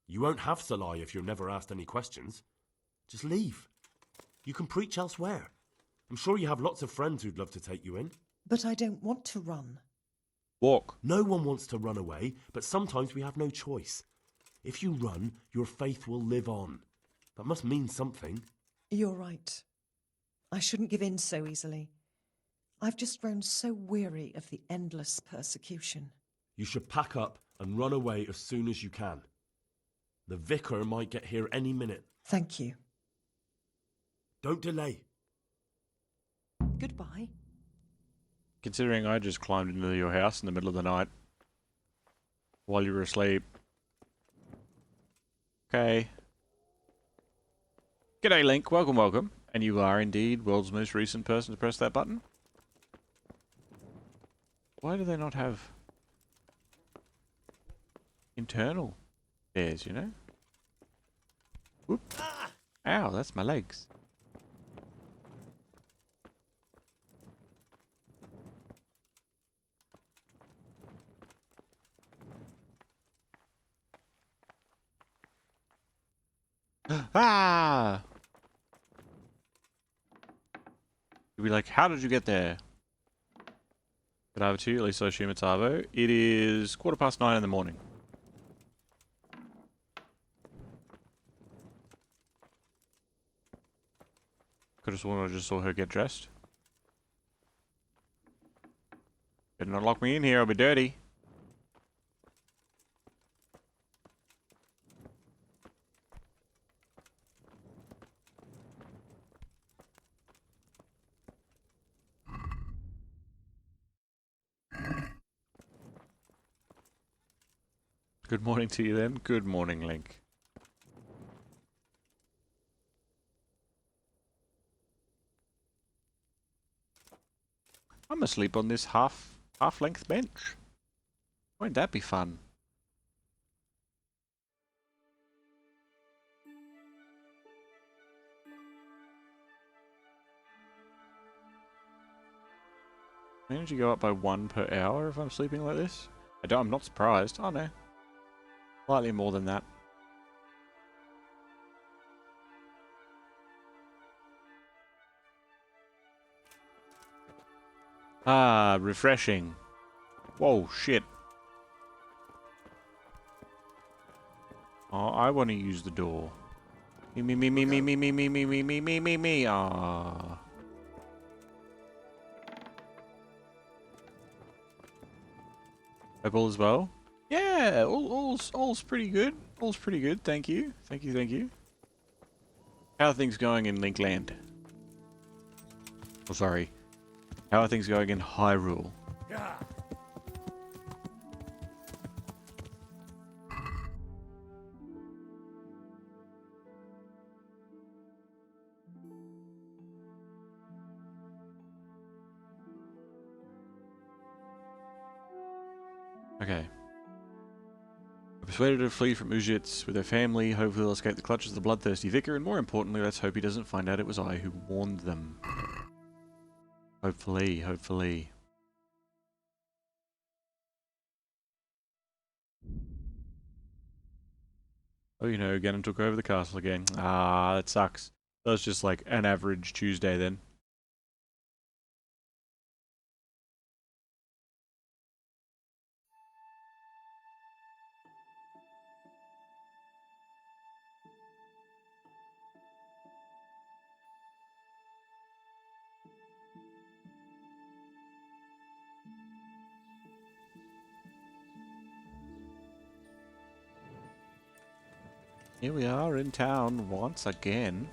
You won't have to lie if you're never asked any questions. Just leave. You can preach elsewhere. I'm sure you have lots of friends who'd love to take you in. But I don't want to run. Walk. No one wants to run away, but sometimes we have no choice. If you run, your faith will live on. That must mean something. You're right. I shouldn't give in so easily. I've just grown so weary of the endless persecution. You should pack up and run away as soon as you can. The vicar might get here any minute. Thank you. Don't delay. Goodbye. Considering I just climbed into your house in the middle of the night while you were asleep. Okay. G'day, Link. Welcome, welcome. And you are indeed world's most recent person to press that button. Why do they not have internal stairs, you know? Whoop. Ow, that's my legs. Ah! You'd be like, how did you get there? But over to you, at least I assume it's Arvo. It is 9:15 in the morning. Could have sworn I just saw her get dressed. Better not lock me in here, I'll be dirty. Good morning to you then. Good morning, Link. I'm asleep on this half-length bench. Won't that be fun? Energy go up by 1 per hour if I'm sleeping like this? I'm not surprised. Oh no. Slightly more than that. Ah, refreshing. Whoa, shit. Oh, I want to use the door. Me. Ah. Opal as well? Yeah, all's pretty good. All's pretty good, thank you. Thank you. How are things going in Linkland? Oh, sorry. How are things going in Hyrule? Yeah. Okay. We're persuaded to flee from Ujits with their family. Hopefully they'll escape the clutches of the bloodthirsty vicar, and more importantly, let's hope he doesn't find out it was I who warned them. Hopefully. Oh, you know, Ganon took over the castle again. Ah, that sucks. That was just like an average Tuesday then. Here we are in town once again.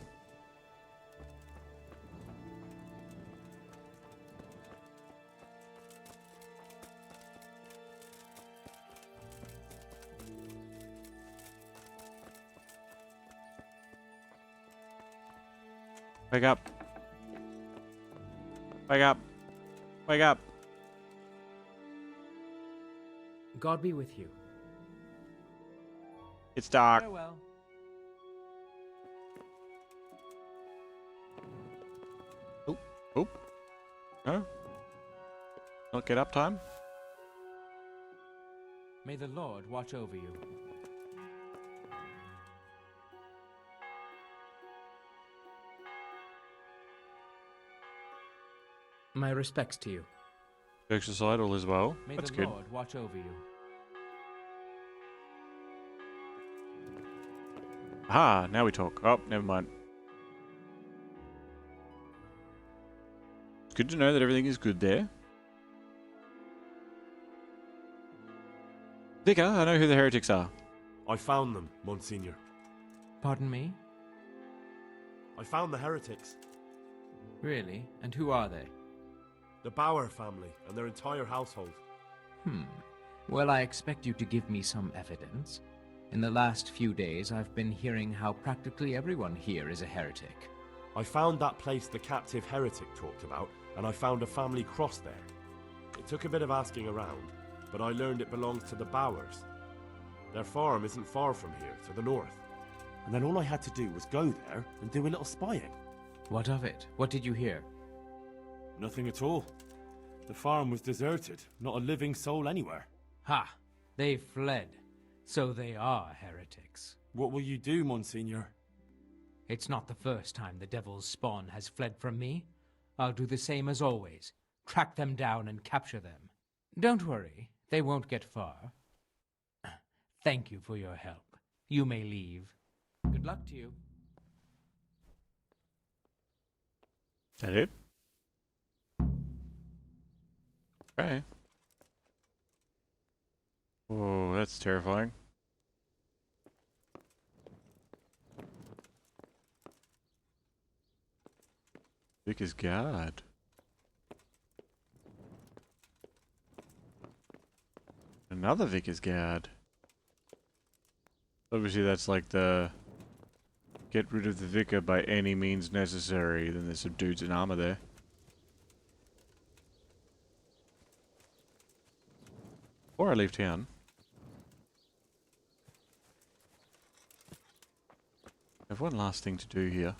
Wake up. Wake up. Wake up. God be with you. It's dark. Farewell. Oh. No. Not get up time. May the Lord watch over you. My respects to you. Exercidal as well. May That's the good. Lord watch over you. Ah, now we talk. Oh, never mind. It's good to know that everything is good there. Vicar, I know who the heretics are. I found them, Monsignor. Pardon me? I found the heretics. Really? And who are they? The Bauer family and their entire household. Well, I expect you to give me some evidence. In the last few days, I've been hearing how practically everyone here is a heretic. I found that place the captive heretic talked about, and I found a family cross there. It took a bit of asking around, but I learned it belongs to the Bauers. Their farm isn't far from here, to the north. And then all I had to do was go there and do a little spying. What of it? What did you hear? Nothing at all. The farm was deserted, not a living soul anywhere. Ha! They fled. So they are heretics. What will you do, Monsignor? It's not the first time the devil's spawn has fled from me. I'll do the same as always. Track them down and capture them. Don't worry, they won't get far. Thank you for your help. You may leave. Good luck to you. Is that it? Okay. Oh, that's terrifying. Vicar's Guard. Another Vicar's Guard. Obviously that's like the get rid of the Vicar by any means necessary. Then there's some dudes in armor there. Before I leave town, I have one last thing to do here.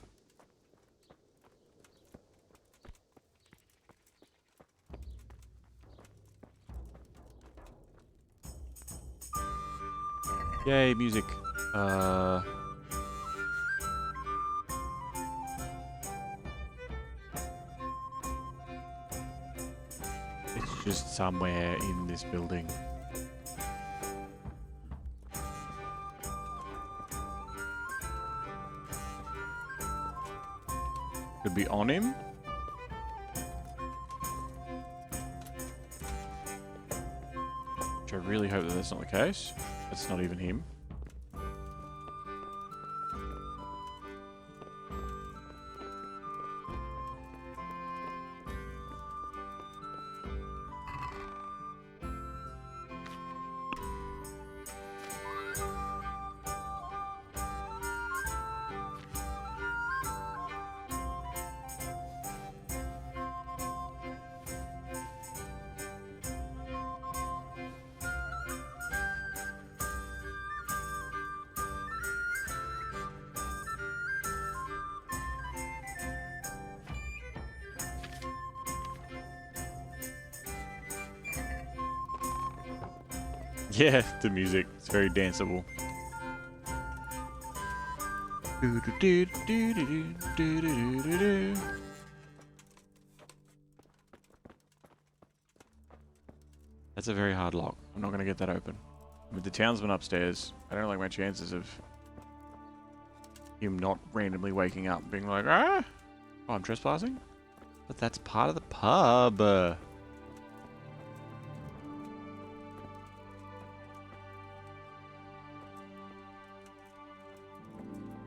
Yay, music. It's just somewhere in this building. Could be on him. Which I really hope that that's not the case. That's not even him. Yeah, the music. It's very danceable. That's a very hard lock. I'm not going to get that open. With the townsman upstairs, I don't like my chances of him not randomly waking up and being like, ah! Oh, I'm trespassing? But that's part of the pub.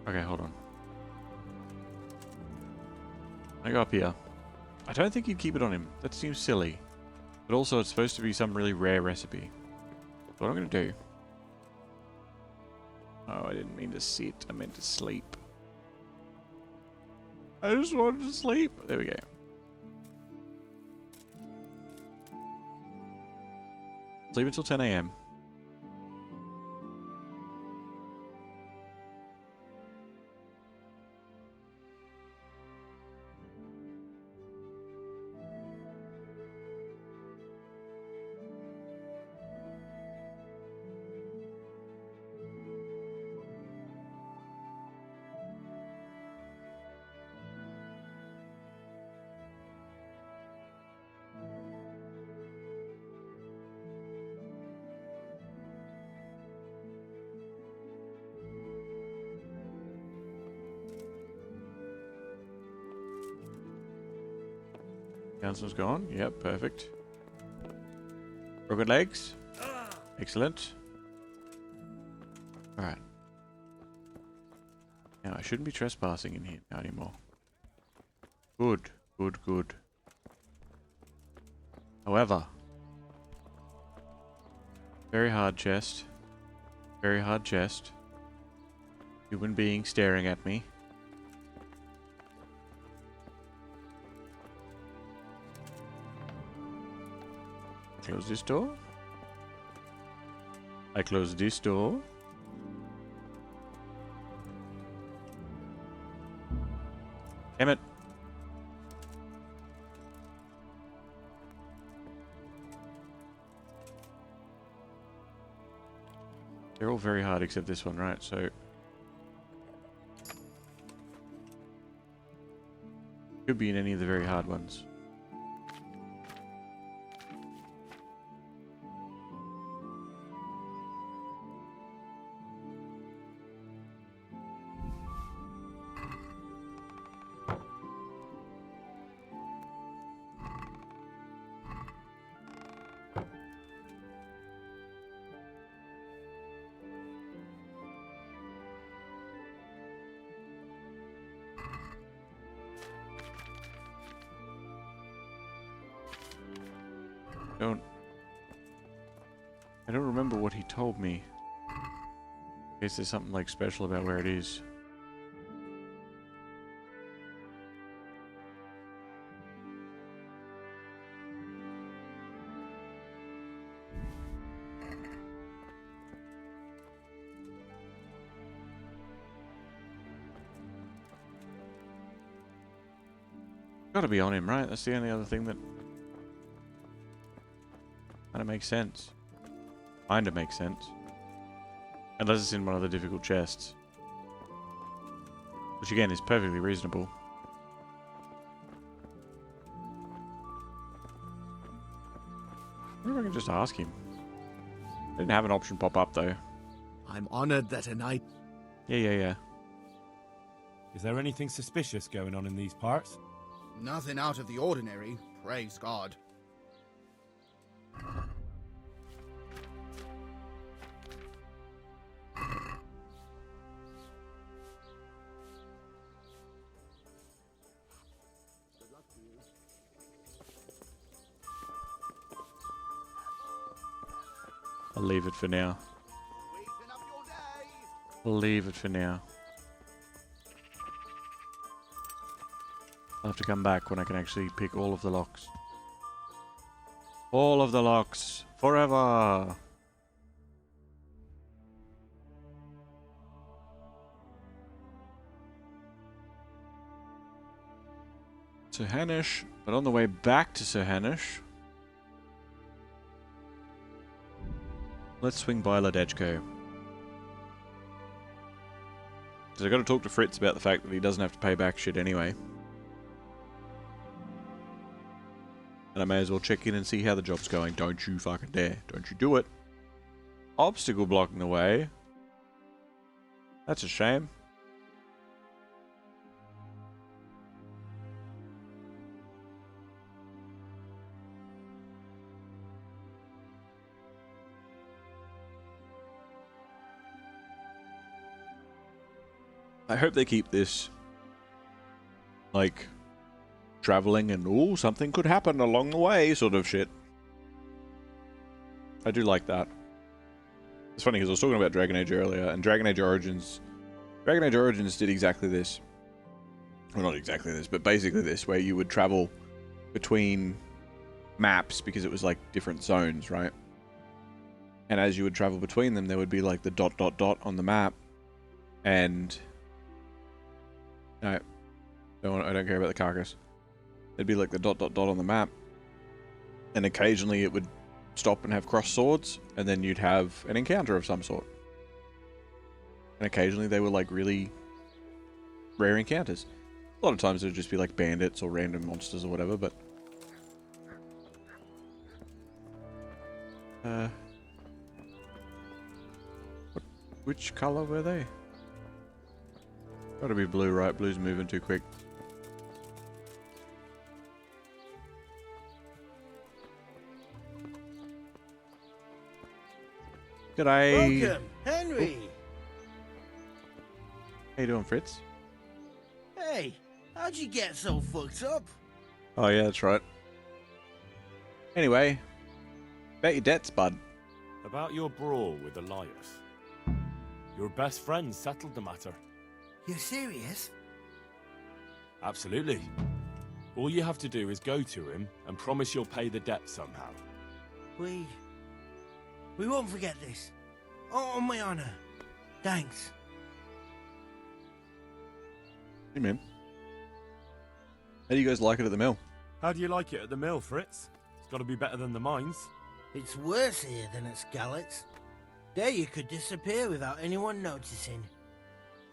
Okay, hold on. I go up here. I don't think you'd keep it on him. That seems silly. But also, it's supposed to be some really rare recipe. What I'm going to do... Oh, I didn't mean to sit. I meant to sleep. I just wanted to sleep. There we go. Sleep until 10 AM. Council's gone. Yep, perfect. Broken legs. Excellent. Alright. Now, I shouldn't be trespassing in here now anymore. Good, good, good. However, very hard chest. Very hard chest. Human being staring at me. Close this door. I close this door. Damn it. They're all very hard except this one, right? So... could be in any of the very hard ones. don't remember what he told me. I guess there's something like special about where it is. Gotta be on him, right? That's the only other thing that kind of makes sense. Kinda makes sense. Unless it's in one of the difficult chests. Which again is perfectly reasonable. I wonder if I can just ask him. I didn't have an option pop up though. I'm honored that a knight... Yeah. Is there anything suspicious going on in these parts? Nothing out of the ordinary, praise God. I'll leave it for now. I'll leave it for now. I'll have to come back when I can actually pick all of the locks. All of the locks. Forever! Sir Hanush, but on the way back to Sir Hanush, let's swing by Ladechko. Because I've got to talk to Fritz about the fact that he doesn't have to pay back shit anyway. And I may as well check in and see how the job's going. Don't you fucking dare. Don't you do it. Obstacle blocking the way. That's a shame. I hope they keep this, like, traveling and, ooh, something could happen along the way sort of shit. I do like that. It's funny because I was talking about Dragon Age earlier, and Dragon Age Origins did exactly this. Well, not exactly this, but basically this, where you would travel between maps because it was like different zones, right? And as you would travel between them, there would be like the ... on the map, and no, I don't care about the carcass. There'd be like the ... on the map, and occasionally it would stop and have cross swords, and then you'd have an encounter of some sort. And occasionally they were like really rare encounters. A lot of times it would just be like bandits or random monsters or whatever, but which color were they? Gotta be blue, right? Blue's moving too quick. G'day. Welcome, Henry. Oh. How you doing, Fritz? Hey, how'd you get so fucked up? Oh yeah, that's right. Anyway, about your debts, bud. About your brawl with Elias. Your best friend settled the matter. You're serious? Absolutely. All you have to do is go to him and promise you'll pay the debt somehow. We won't forget this. On my honor. Thanks. Hey man. How do you guys like it at the mill? How do you like it at the mill, Fritz? It's got to be better than the mines. It's worse here than at Skalitz. There you could disappear without anyone noticing.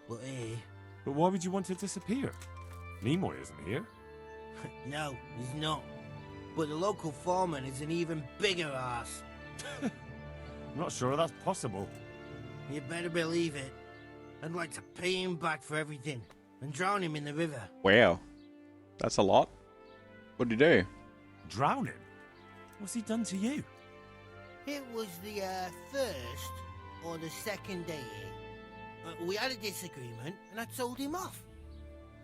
But here... But why would you want to disappear? Nimoy isn't here. No, he's not. But the local foreman is an even bigger ass. I'm not sure that's possible. You better believe it. I'd like to pay him back for everything and drown him in the river. Wow. That's a lot. What'd you do? Drown him? What's he done to you? It was the first or the second day here. We had a disagreement and I told him off.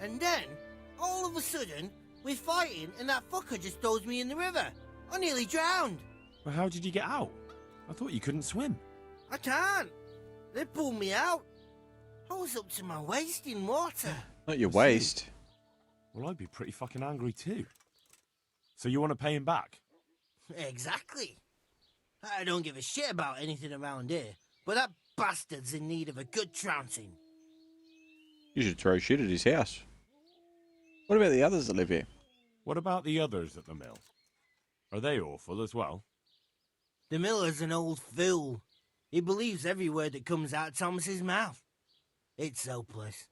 And then, all of a sudden, we're fighting and that fucker just throws me in the river. I nearly drowned. Well, how did you get out? I thought you couldn't swim. I can't. They pulled me out. I was up to my waist in water. Not your waist. Well, I'd be pretty fucking angry too. So you want to pay him back? Exactly. I don't give a shit about anything around here, but that bastard's in need of a good trouncing. You should throw shit at his house. What about the others that live here? What about the others at the mill? Are they awful as well? The miller's an old fool. He believes every word that comes out of Thomas's mouth. It's hopeless.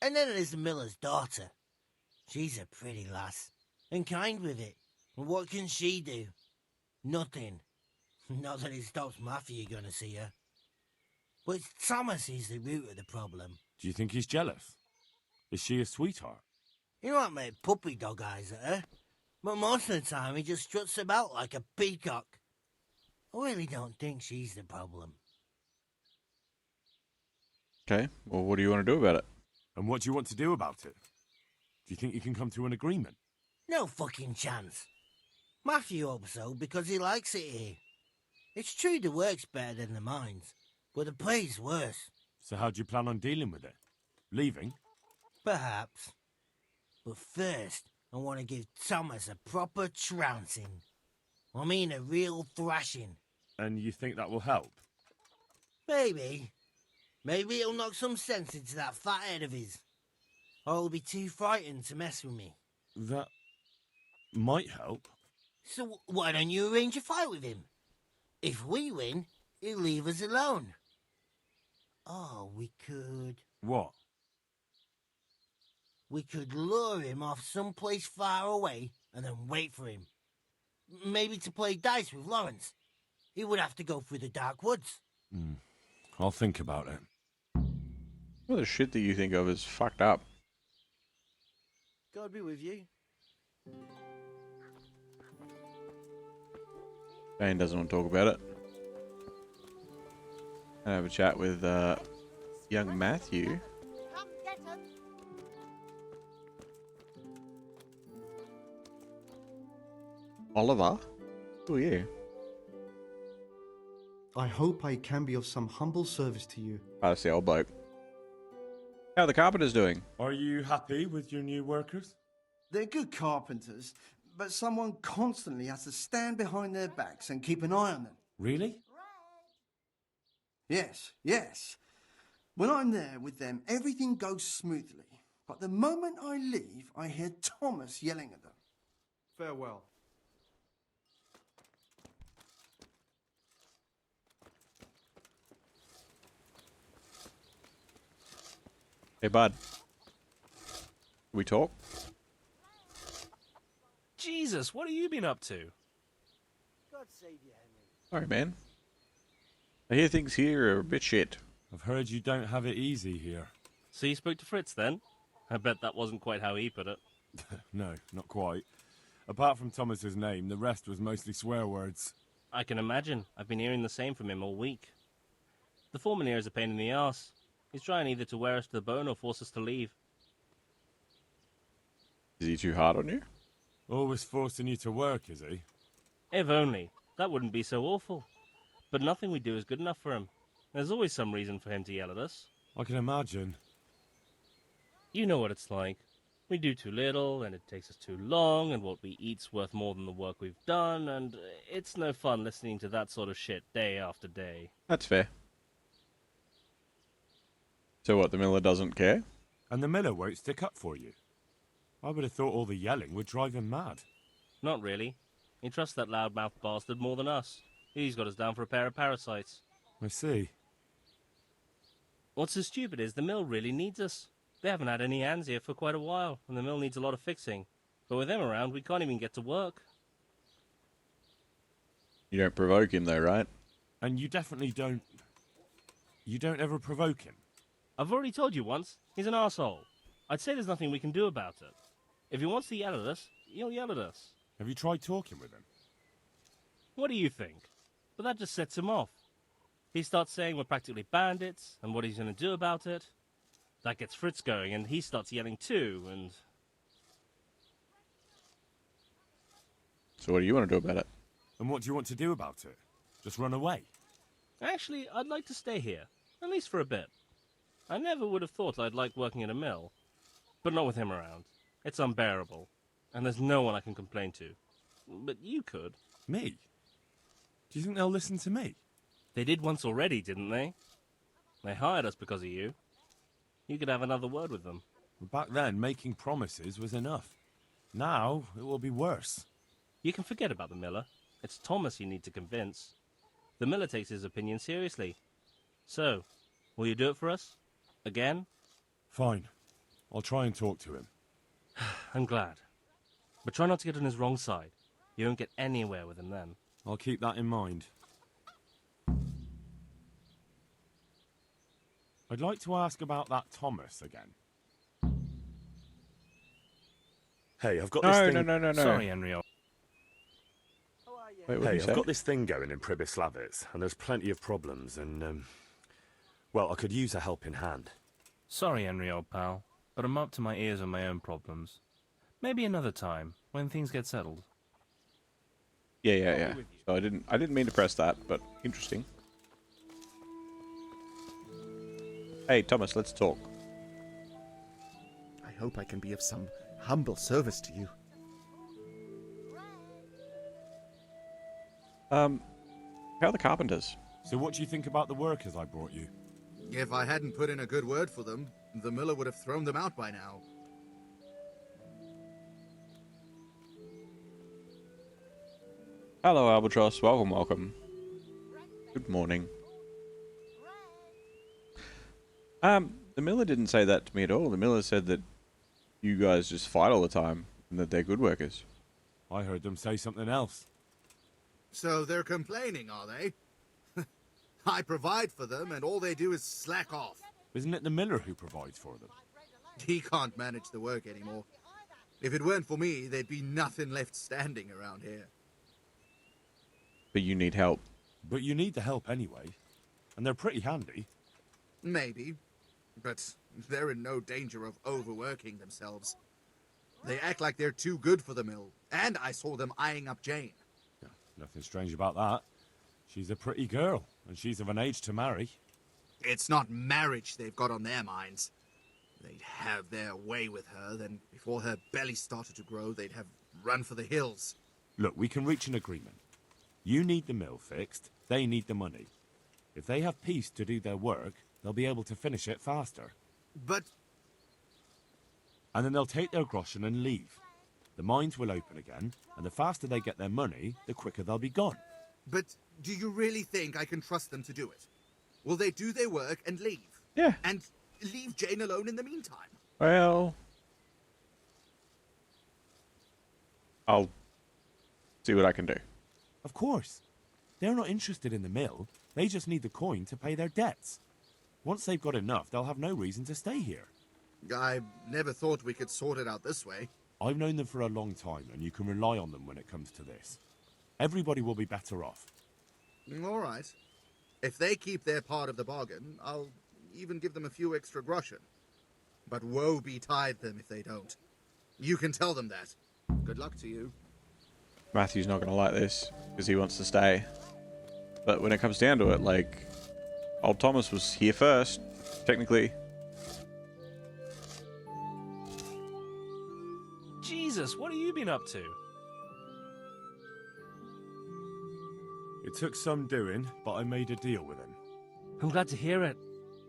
And then there's the miller's daughter. She's a pretty lass, and kind with it. And what can she do? Nothing. Not that it stops Matthew going to see her. But it's Thomas who's the root of the problem. Do you think he's jealous? Is she a sweetheart? He might make puppy dog eyes at her, but most of the time he just struts about like a peacock. I really don't think she's the problem. Okay, well, what do you want to do about it? And what do you want to do about it? Do you think you can come to an agreement? No fucking chance. Matthew hopes so because he likes it here. It's true the work's better than the mines, but the pay's worse. So how do you plan on dealing with it? Leaving? Perhaps. But first, I want to give Thomas a proper trouncing. I mean a real thrashing. And you think that will help? Maybe. Maybe it'll knock some sense into that fat head of his. Or he'll be too frightened to mess with me. That might help. So why don't you arrange a fight with him? If we win, he'll leave us alone. Oh, we could... What? We could lure him off someplace far away and then wait for him. Maybe to play dice with Lawrence. He would have to go through the dark woods. I'll think about it. Well, the shit that you think of is fucked up. God be with you. Bane doesn't want to talk about it. And have a chat with young Matthew. Come get him. Oliver? Who are you? I hope I can be of some humble service to you. Oh, that's the old bloke. How are the carpenters doing? Are you happy with your new workers? They're good carpenters, but someone constantly has to stand behind their backs and keep an eye on them. Really? Yes, yes. When I'm there with them, everything goes smoothly. But the moment I leave, I hear Thomas yelling at them. Farewell. Hey, bud. Can we talk? Jesus, what have you been up to? God save you, Henry. Sorry, man. I hear things here are a bit shit. I've heard you don't have it easy here. So you spoke to Fritz then? I bet that wasn't quite how he put it. No, not quite. Apart from Thomas's name, the rest was mostly swear words. I can imagine. I've been hearing the same from him all week. The foreman here is a pain in the arse. He's trying either to wear us to the bone or force us to leave. Is he too hard on you? Always forcing you to work, is he? If only. That wouldn't be so awful. But nothing we do is good enough for him. There's always some reason for him to yell at us. I can imagine. You know what it's like. We do too little, and it takes us too long, and what we eat's worth more than the work we've done, and it's no fun listening to that sort of shit day after day. That's fair. So what, the miller doesn't care? And the miller won't stick up for you. I would have thought all the yelling would drive him mad. Not really. He trusts that loudmouth bastard more than us. He's got us down for a pair of parasites. I see. What's so stupid is the mill really needs us. They haven't had any hands here for quite a while, and the mill needs a lot of fixing. But with them around, we can't even get to work. You don't provoke him though, right? And you definitely don't... You don't ever provoke him? I've already told you once, he's an arsehole. I'd say there's nothing we can do about it. If he wants to yell at us, he'll yell at us. Have you tried talking with him? What do you think? But that just sets him off. He starts saying we're practically bandits, and what he's going to do about it. That gets Fritz going, and he starts yelling too, and... So what do you want to do about it? And what do you want to do about it? Just run away? Actually, I'd like to stay here, at least for a bit. I never would have thought I'd like working in a mill. But not with him around. It's unbearable. And there's no one I can complain to. But you could. Me? Do you think they'll listen to me? They did once already, didn't they? They hired us because of you. You could have another word with them. Back then, making promises was enough. Now, it will be worse. You can forget about the miller. It's Thomas you need to convince. The miller takes his opinion seriously. So, will you do it for us? Again? Fine. I'll try and talk to him. I'm glad. But try not to get on his wrong side. You won't get anywhere with him then. I'll keep that in mind. I'd like to ask about that Thomas again. Hey, I've got this thing... No. Sorry, Henry. Wait, Hey, I've got this thing going in Pribyslavitz, and there's plenty of problems, and, well, I could use a helping hand. Sorry, Henry, old pal, but I'm up to my ears on my own problems. Maybe another time, when things get settled. Yeah. So I didn't mean to press that, but interesting. Hey, Thomas, let's talk. I hope I can be of some humble service to you. How are the carpenters? So what do you think about the workers I brought you? If I hadn't put in a good word for them, the miller would have thrown them out by now. Hello, Albatross. Welcome. Good morning. The miller didn't say that to me at all. The miller said that you guys just fight all the time and that they're good workers. I heard them say something else. So they're complaining, are they? I provide for them, and all they do is slack off. Isn't it the miller who provides for them? He can't manage the work anymore. If it weren't for me, there'd be nothing left standing around here. But you need help. But you need the help anyway. And they're pretty handy. Maybe. But they're in no danger of overworking themselves. They act like they're too good for the mill. And I saw them eyeing up Jane. Yeah, nothing strange about that. She's a pretty girl, and she's of an age to marry. It's not marriage they've got on their minds. They'd have their way with her, then before her belly started to grow, they'd have run for the hills. Look, we can reach an agreement. You need the mill fixed, they need the money. If they have peace to do their work, they'll be able to finish it faster. But... And then they'll take their groschen and leave. The mines will open again, and the faster they get their money, the quicker they'll be gone. But do you really think I can trust them to do it? Will they do their work and leave? Yeah. And leave Jane alone in the meantime? Well... I'll see what I can do. Of course. They're not interested in the mill. They just need the coin to pay their debts. Once they've got enough, they'll have no reason to stay here. I never thought we could sort it out this way. I've known them for a long time, and you can rely on them when it comes to this. Everybody will be better off. All right. If they keep their part of the bargain, I'll even give them a few extra groschen. But woe betide them if they don't. You can tell them that. Good luck to you. Matthew's not going to like this, because he wants to stay. But when it comes down to it, like, old Thomas was here first, technically. Jesus, what have you been up to? It took some doing, but I made a deal with him. I'm glad to hear it.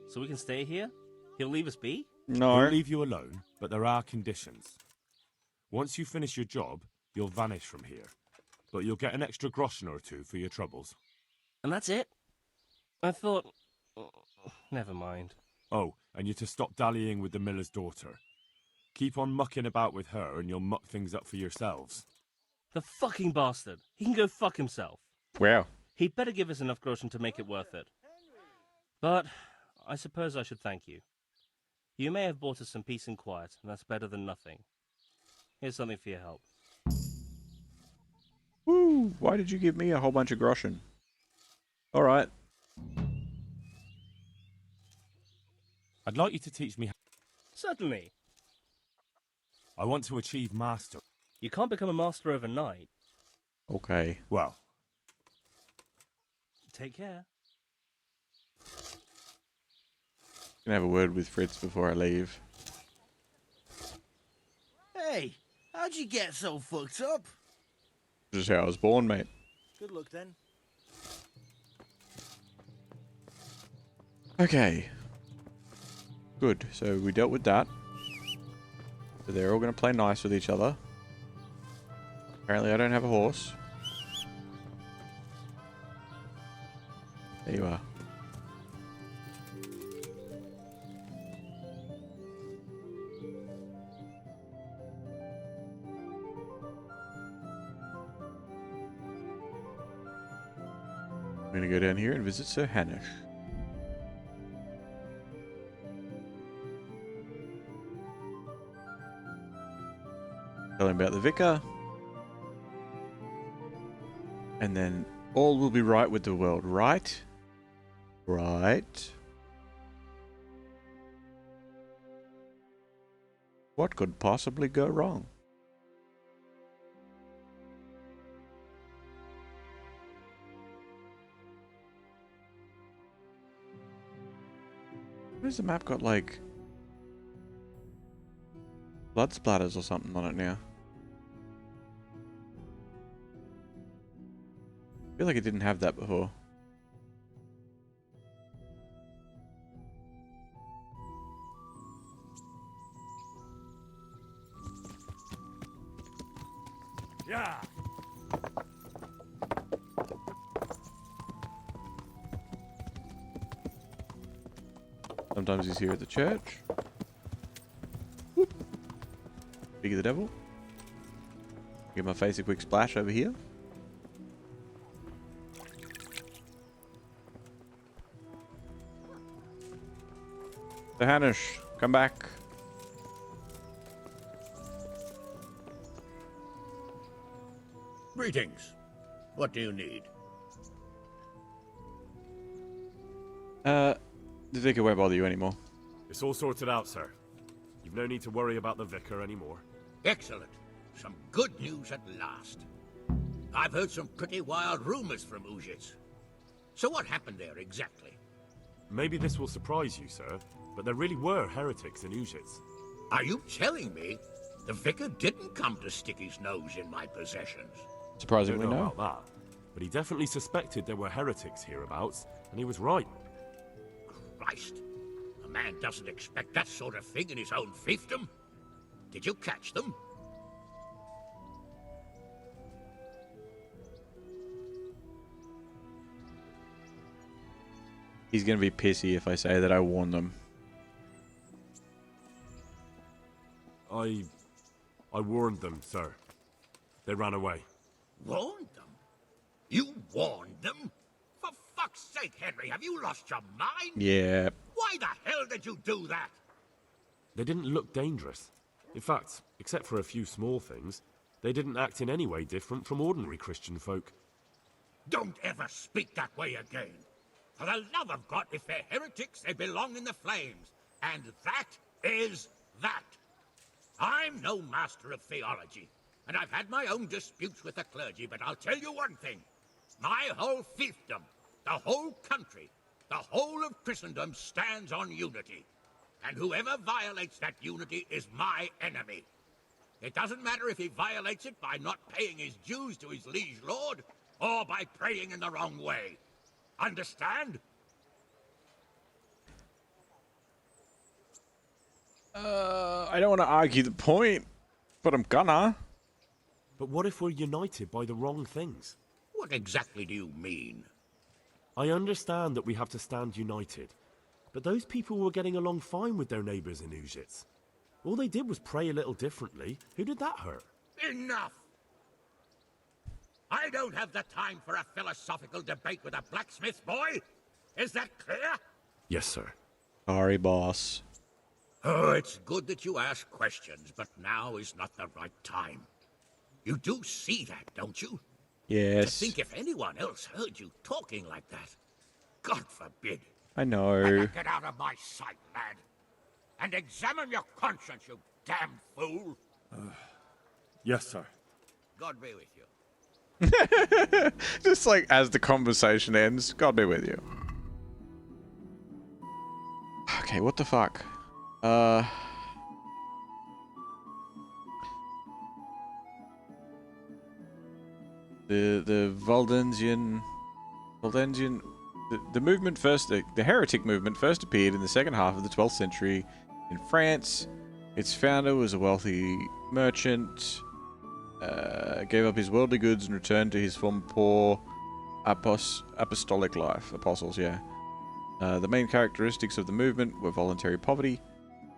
So we can stay here? He'll leave us be? No. He'll leave you alone, but there are conditions. Once you finish your job, you'll vanish from here. But you'll get an extra groschen or two for your troubles. And that's it? I thought... Never mind. Oh, and you're to stop dallying with the miller's daughter. Keep on mucking about with her and you'll muck things up for yourselves. The fucking bastard. He can go fuck himself. Wow. He'd better give us enough groschen to make it worth it. But I suppose I should thank you. You may have bought us some peace and quiet, and that's better than nothing. Here's something for your help. Woo! Why did you give me a whole bunch of groschen? Alright. I'd like you to teach me... Certainly. I want to achieve master. You can't become a master overnight. Okay. Well, Take care. Gonna have a word with Fritz before I leave. Hey, how'd you get so fucked up? Just how I was born, mate. Good luck then. Okay. Good. So we dealt with that. So they're all going to play nice with each other. Apparently I don't have a horse. There you are. I'm going to go down here and visit Sir Hanish. Tell him about the vicar. And then all will be right with the world, right? Right. What could possibly go wrong? Where's the map got, like, blood splatters or something on it now? I feel like it didn't have that before. Yeah. Sometimes he's here at the church. Whoop. Speak of the devil. Give my face a quick splash over here. The Hanish, come back. Greetings. What do you need? The vicar won't bother you anymore. It's all sorted out, sir. You've no need to worry about the vicar anymore. Excellent. Some good news at last. I've heard some pretty wild rumors from Ujits. So what happened there exactly? Maybe this will surprise you, sir, but there really were heretics in Ujits. Are you telling me the vicar didn't come to stick his nose in my possessions? Surprisingly, I don't know no. about that, but he definitely suspected there were heretics hereabouts, and he was right. Christ. A man doesn't expect that sort of thing in his own fiefdom. Did you catch them? He's gonna be pissy if I say that I warned them. I warned them, sir. They ran away. Warned them? You warned them? For fuck's sake, Henry, have you lost your mind? Yeah. Why the hell did you do that? They didn't look dangerous. In fact, except for a few small things, they didn't act in any way different from ordinary Christian folk. Don't ever speak that way again. For the love of God, if they're heretics, they belong in the flames. And that is that. I'm no master of theology, and I've had my own disputes with the clergy, but I'll tell you one thing. My whole fiefdom, the whole country, the whole of Christendom stands on unity. And whoever violates that unity is my enemy. It doesn't matter if he violates it by not paying his dues to his liege lord, or by praying in the wrong way. Understand? I don't want to argue the point, but I'm gonna. But what if we're united by the wrong things? What exactly do you mean? I understand that we have to stand united, but those people were getting along fine with their neighbours in Ujits. All they did was pray a little differently. Who did that hurt? Enough! I don't have the time for a philosophical debate with a blacksmith, boy! Is that clear? Yes, sir. Sorry, boss. Oh, it's good that you ask questions, but now is not the right time. You do see that, don't you? Yes. To think if anyone else heard you talking like that. God forbid. I know. Better get out of my sight, lad. And examine your conscience, you damn fool. Yes, sir. God be with you. Just like as the conversation ends, God be with you. Okay, what the fuck? The Valdensian, the movement first, the heretic movement first appeared in the second half of the 12th century in France. Its founder was a wealthy merchant, gave up his worldly goods and returned to his former poor apostolic life. Apostles, yeah. The main characteristics of the movement were voluntary poverty,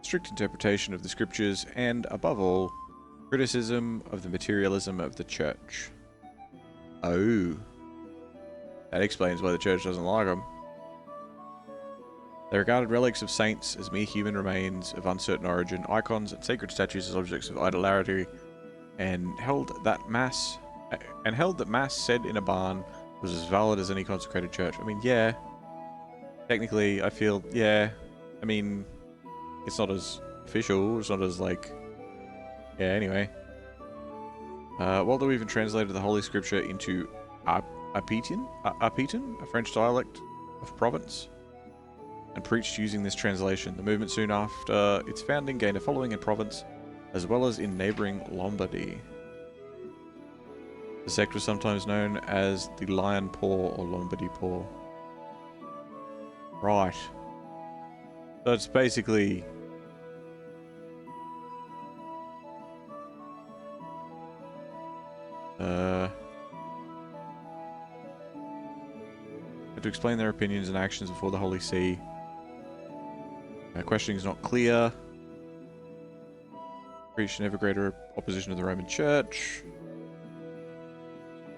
strict interpretation of the scriptures, and, above all, criticism of the materialism of the church. Oh. That explains why the church doesn't like them. They regarded relics of saints as mere human remains of uncertain origin, icons and sacred statues as objects of idolatry, and held that mass said in a barn was as valid as any consecrated church. I mean, yeah. Technically, I feel, yeah. I mean, it's not as official. It's not as, like... Yeah, anyway. Waldo even translated the Holy Scripture into Apitan, a French dialect of Provence, and preached using this translation. The movement soon after its founding gained a following in Provence, as well as in neighbouring Lombardy. The sect was sometimes known as the Lion Paw or Lombardy Paw. Right. So it's basically... had to explain their opinions and actions before the Holy See. Questioning is not clear. Preached an ever greater opposition to the Roman Church.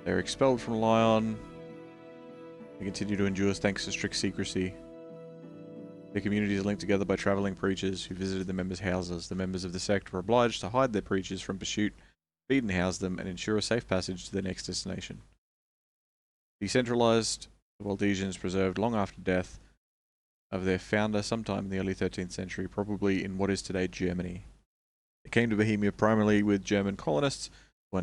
They were expelled from Lyon. They continue to endure thanks to strict secrecy. Their communities are linked together by travelling preachers who visited the members' houses. The members of the sect were obliged to hide their preachers from pursuit, feed and house them, and ensure a safe passage to their next destination. Decentralised, the Waldensians preserved long after death of their founder sometime in the early 13th century, probably in what is today Germany. They came to Bohemia primarily with German colonists who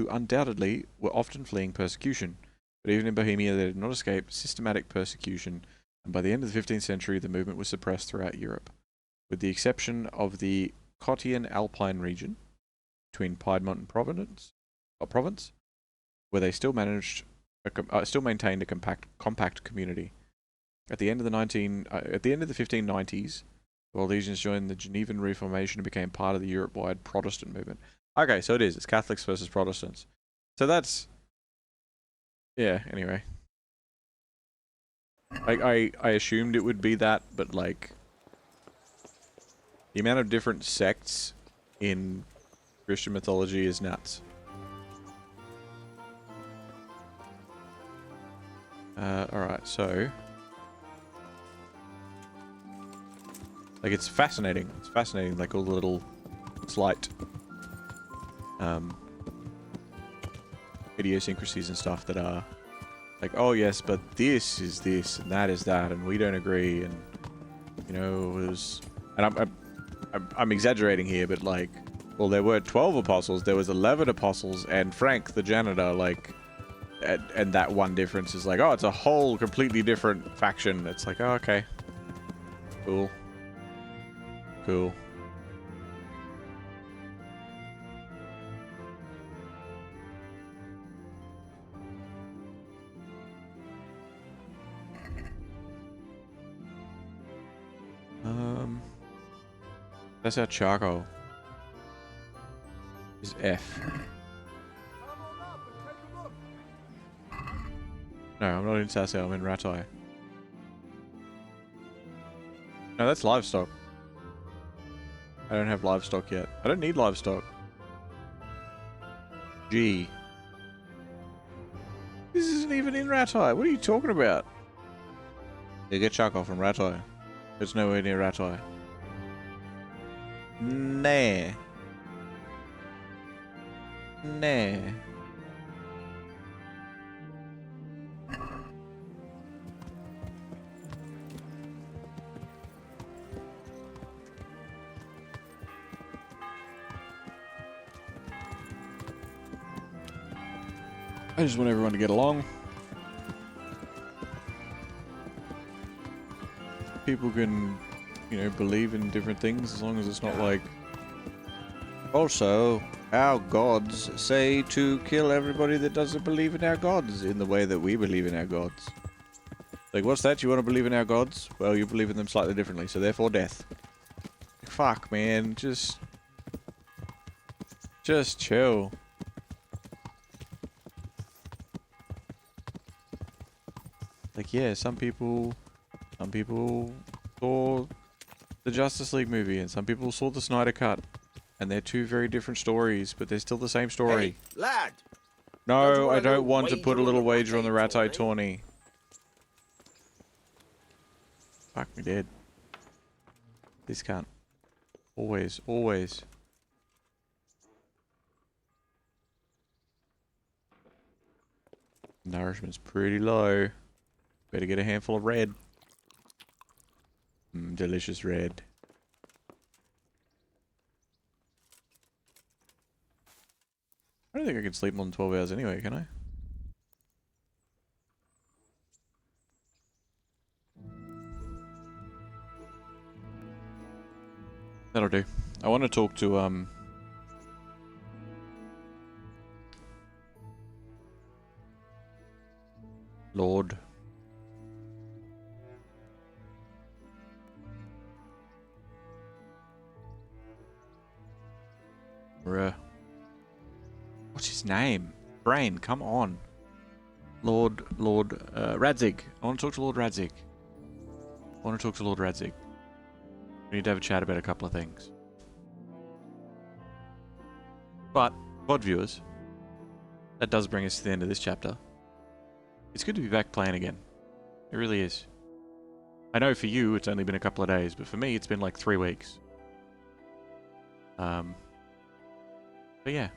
undoubtedly were often fleeing persecution. But even in Bohemia, they did not escape systematic persecution, and by the end of the 15th century, the movement was suppressed throughout Europe, with the exception of the Cottian Alpine region between Piedmont and Provence, where they still maintained a compact community. At the end of the 1590s, the Waldensians joined the Genevan Reformation and became part of the Europe-wide Protestant movement. Okay, so it's Catholics versus Protestants. So that's... Yeah, anyway. I assumed it would be that, but like... The amount of different sects in Christian mythology is nuts. Alright, so... Like, it's fascinating. It's fascinating, like, all the little slight... idiosyncrasies and stuff that are... Like, oh yes, but this is this, and that is that, and we don't agree, and... You know, it was... And I'm exaggerating here, but like... Well, there were 12 apostles, there was 11 apostles, and Frank, the janitor, like... And that one difference is like, oh, it's a whole completely different faction. It's like, oh, okay. Cool. Cool. That's our charcoal. Is F. No, I'm not in Sasau, I'm in Ratai. No, that's livestock. I don't have livestock yet. I don't need livestock. G. This isn't even in Ratai. What are you talking about? You get charcoal from Ratai. It's nowhere near Ratai. Nah. Nah. I just want everyone to get along. People can, you know, believe in different things as long as it's not like... Also, our gods say to kill everybody that doesn't believe in our gods in the way that we believe in our gods. Like, what's that? You want to believe in our gods? Well, you believe in them slightly differently, so therefore death. Fuck, man. Just chill. Like, yeah, some people saw the Justice League movie, and some people saw the Snyder Cut, and they're two very different stories, but they're still the same story. Hey, lad! No, I don't want to put a little wager on the Rattay tourney. Fuck me dead. This can't. Always, always. Nourishment's pretty low. Better get a handful of red. Delicious red. I don't think I can sleep more than 12 hours anyway, can I? That'll do. I want to talk to, Lord. What's his name? Brain, come on. Lord Radzig. I want to talk to Lord Radzig. We need to have a chat about a couple of things. But, VOD viewers, that does bring us to the end of this chapter. It's good to be back playing again. It really is. I know for you it's only been a couple of days, but for me it's been like 3 weeks. But yeah.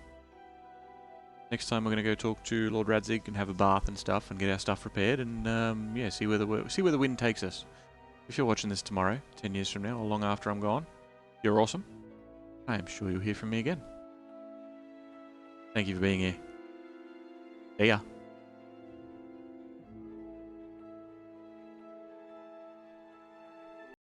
Next time we're going to go talk to Lord Radzig and have a bath and stuff and get our stuff prepared and yeah, see where the wind takes us. If you're watching this tomorrow, 10 years from now, or long after I'm gone, you're awesome. I am sure you'll hear from me again. Thank you for being here. See ya.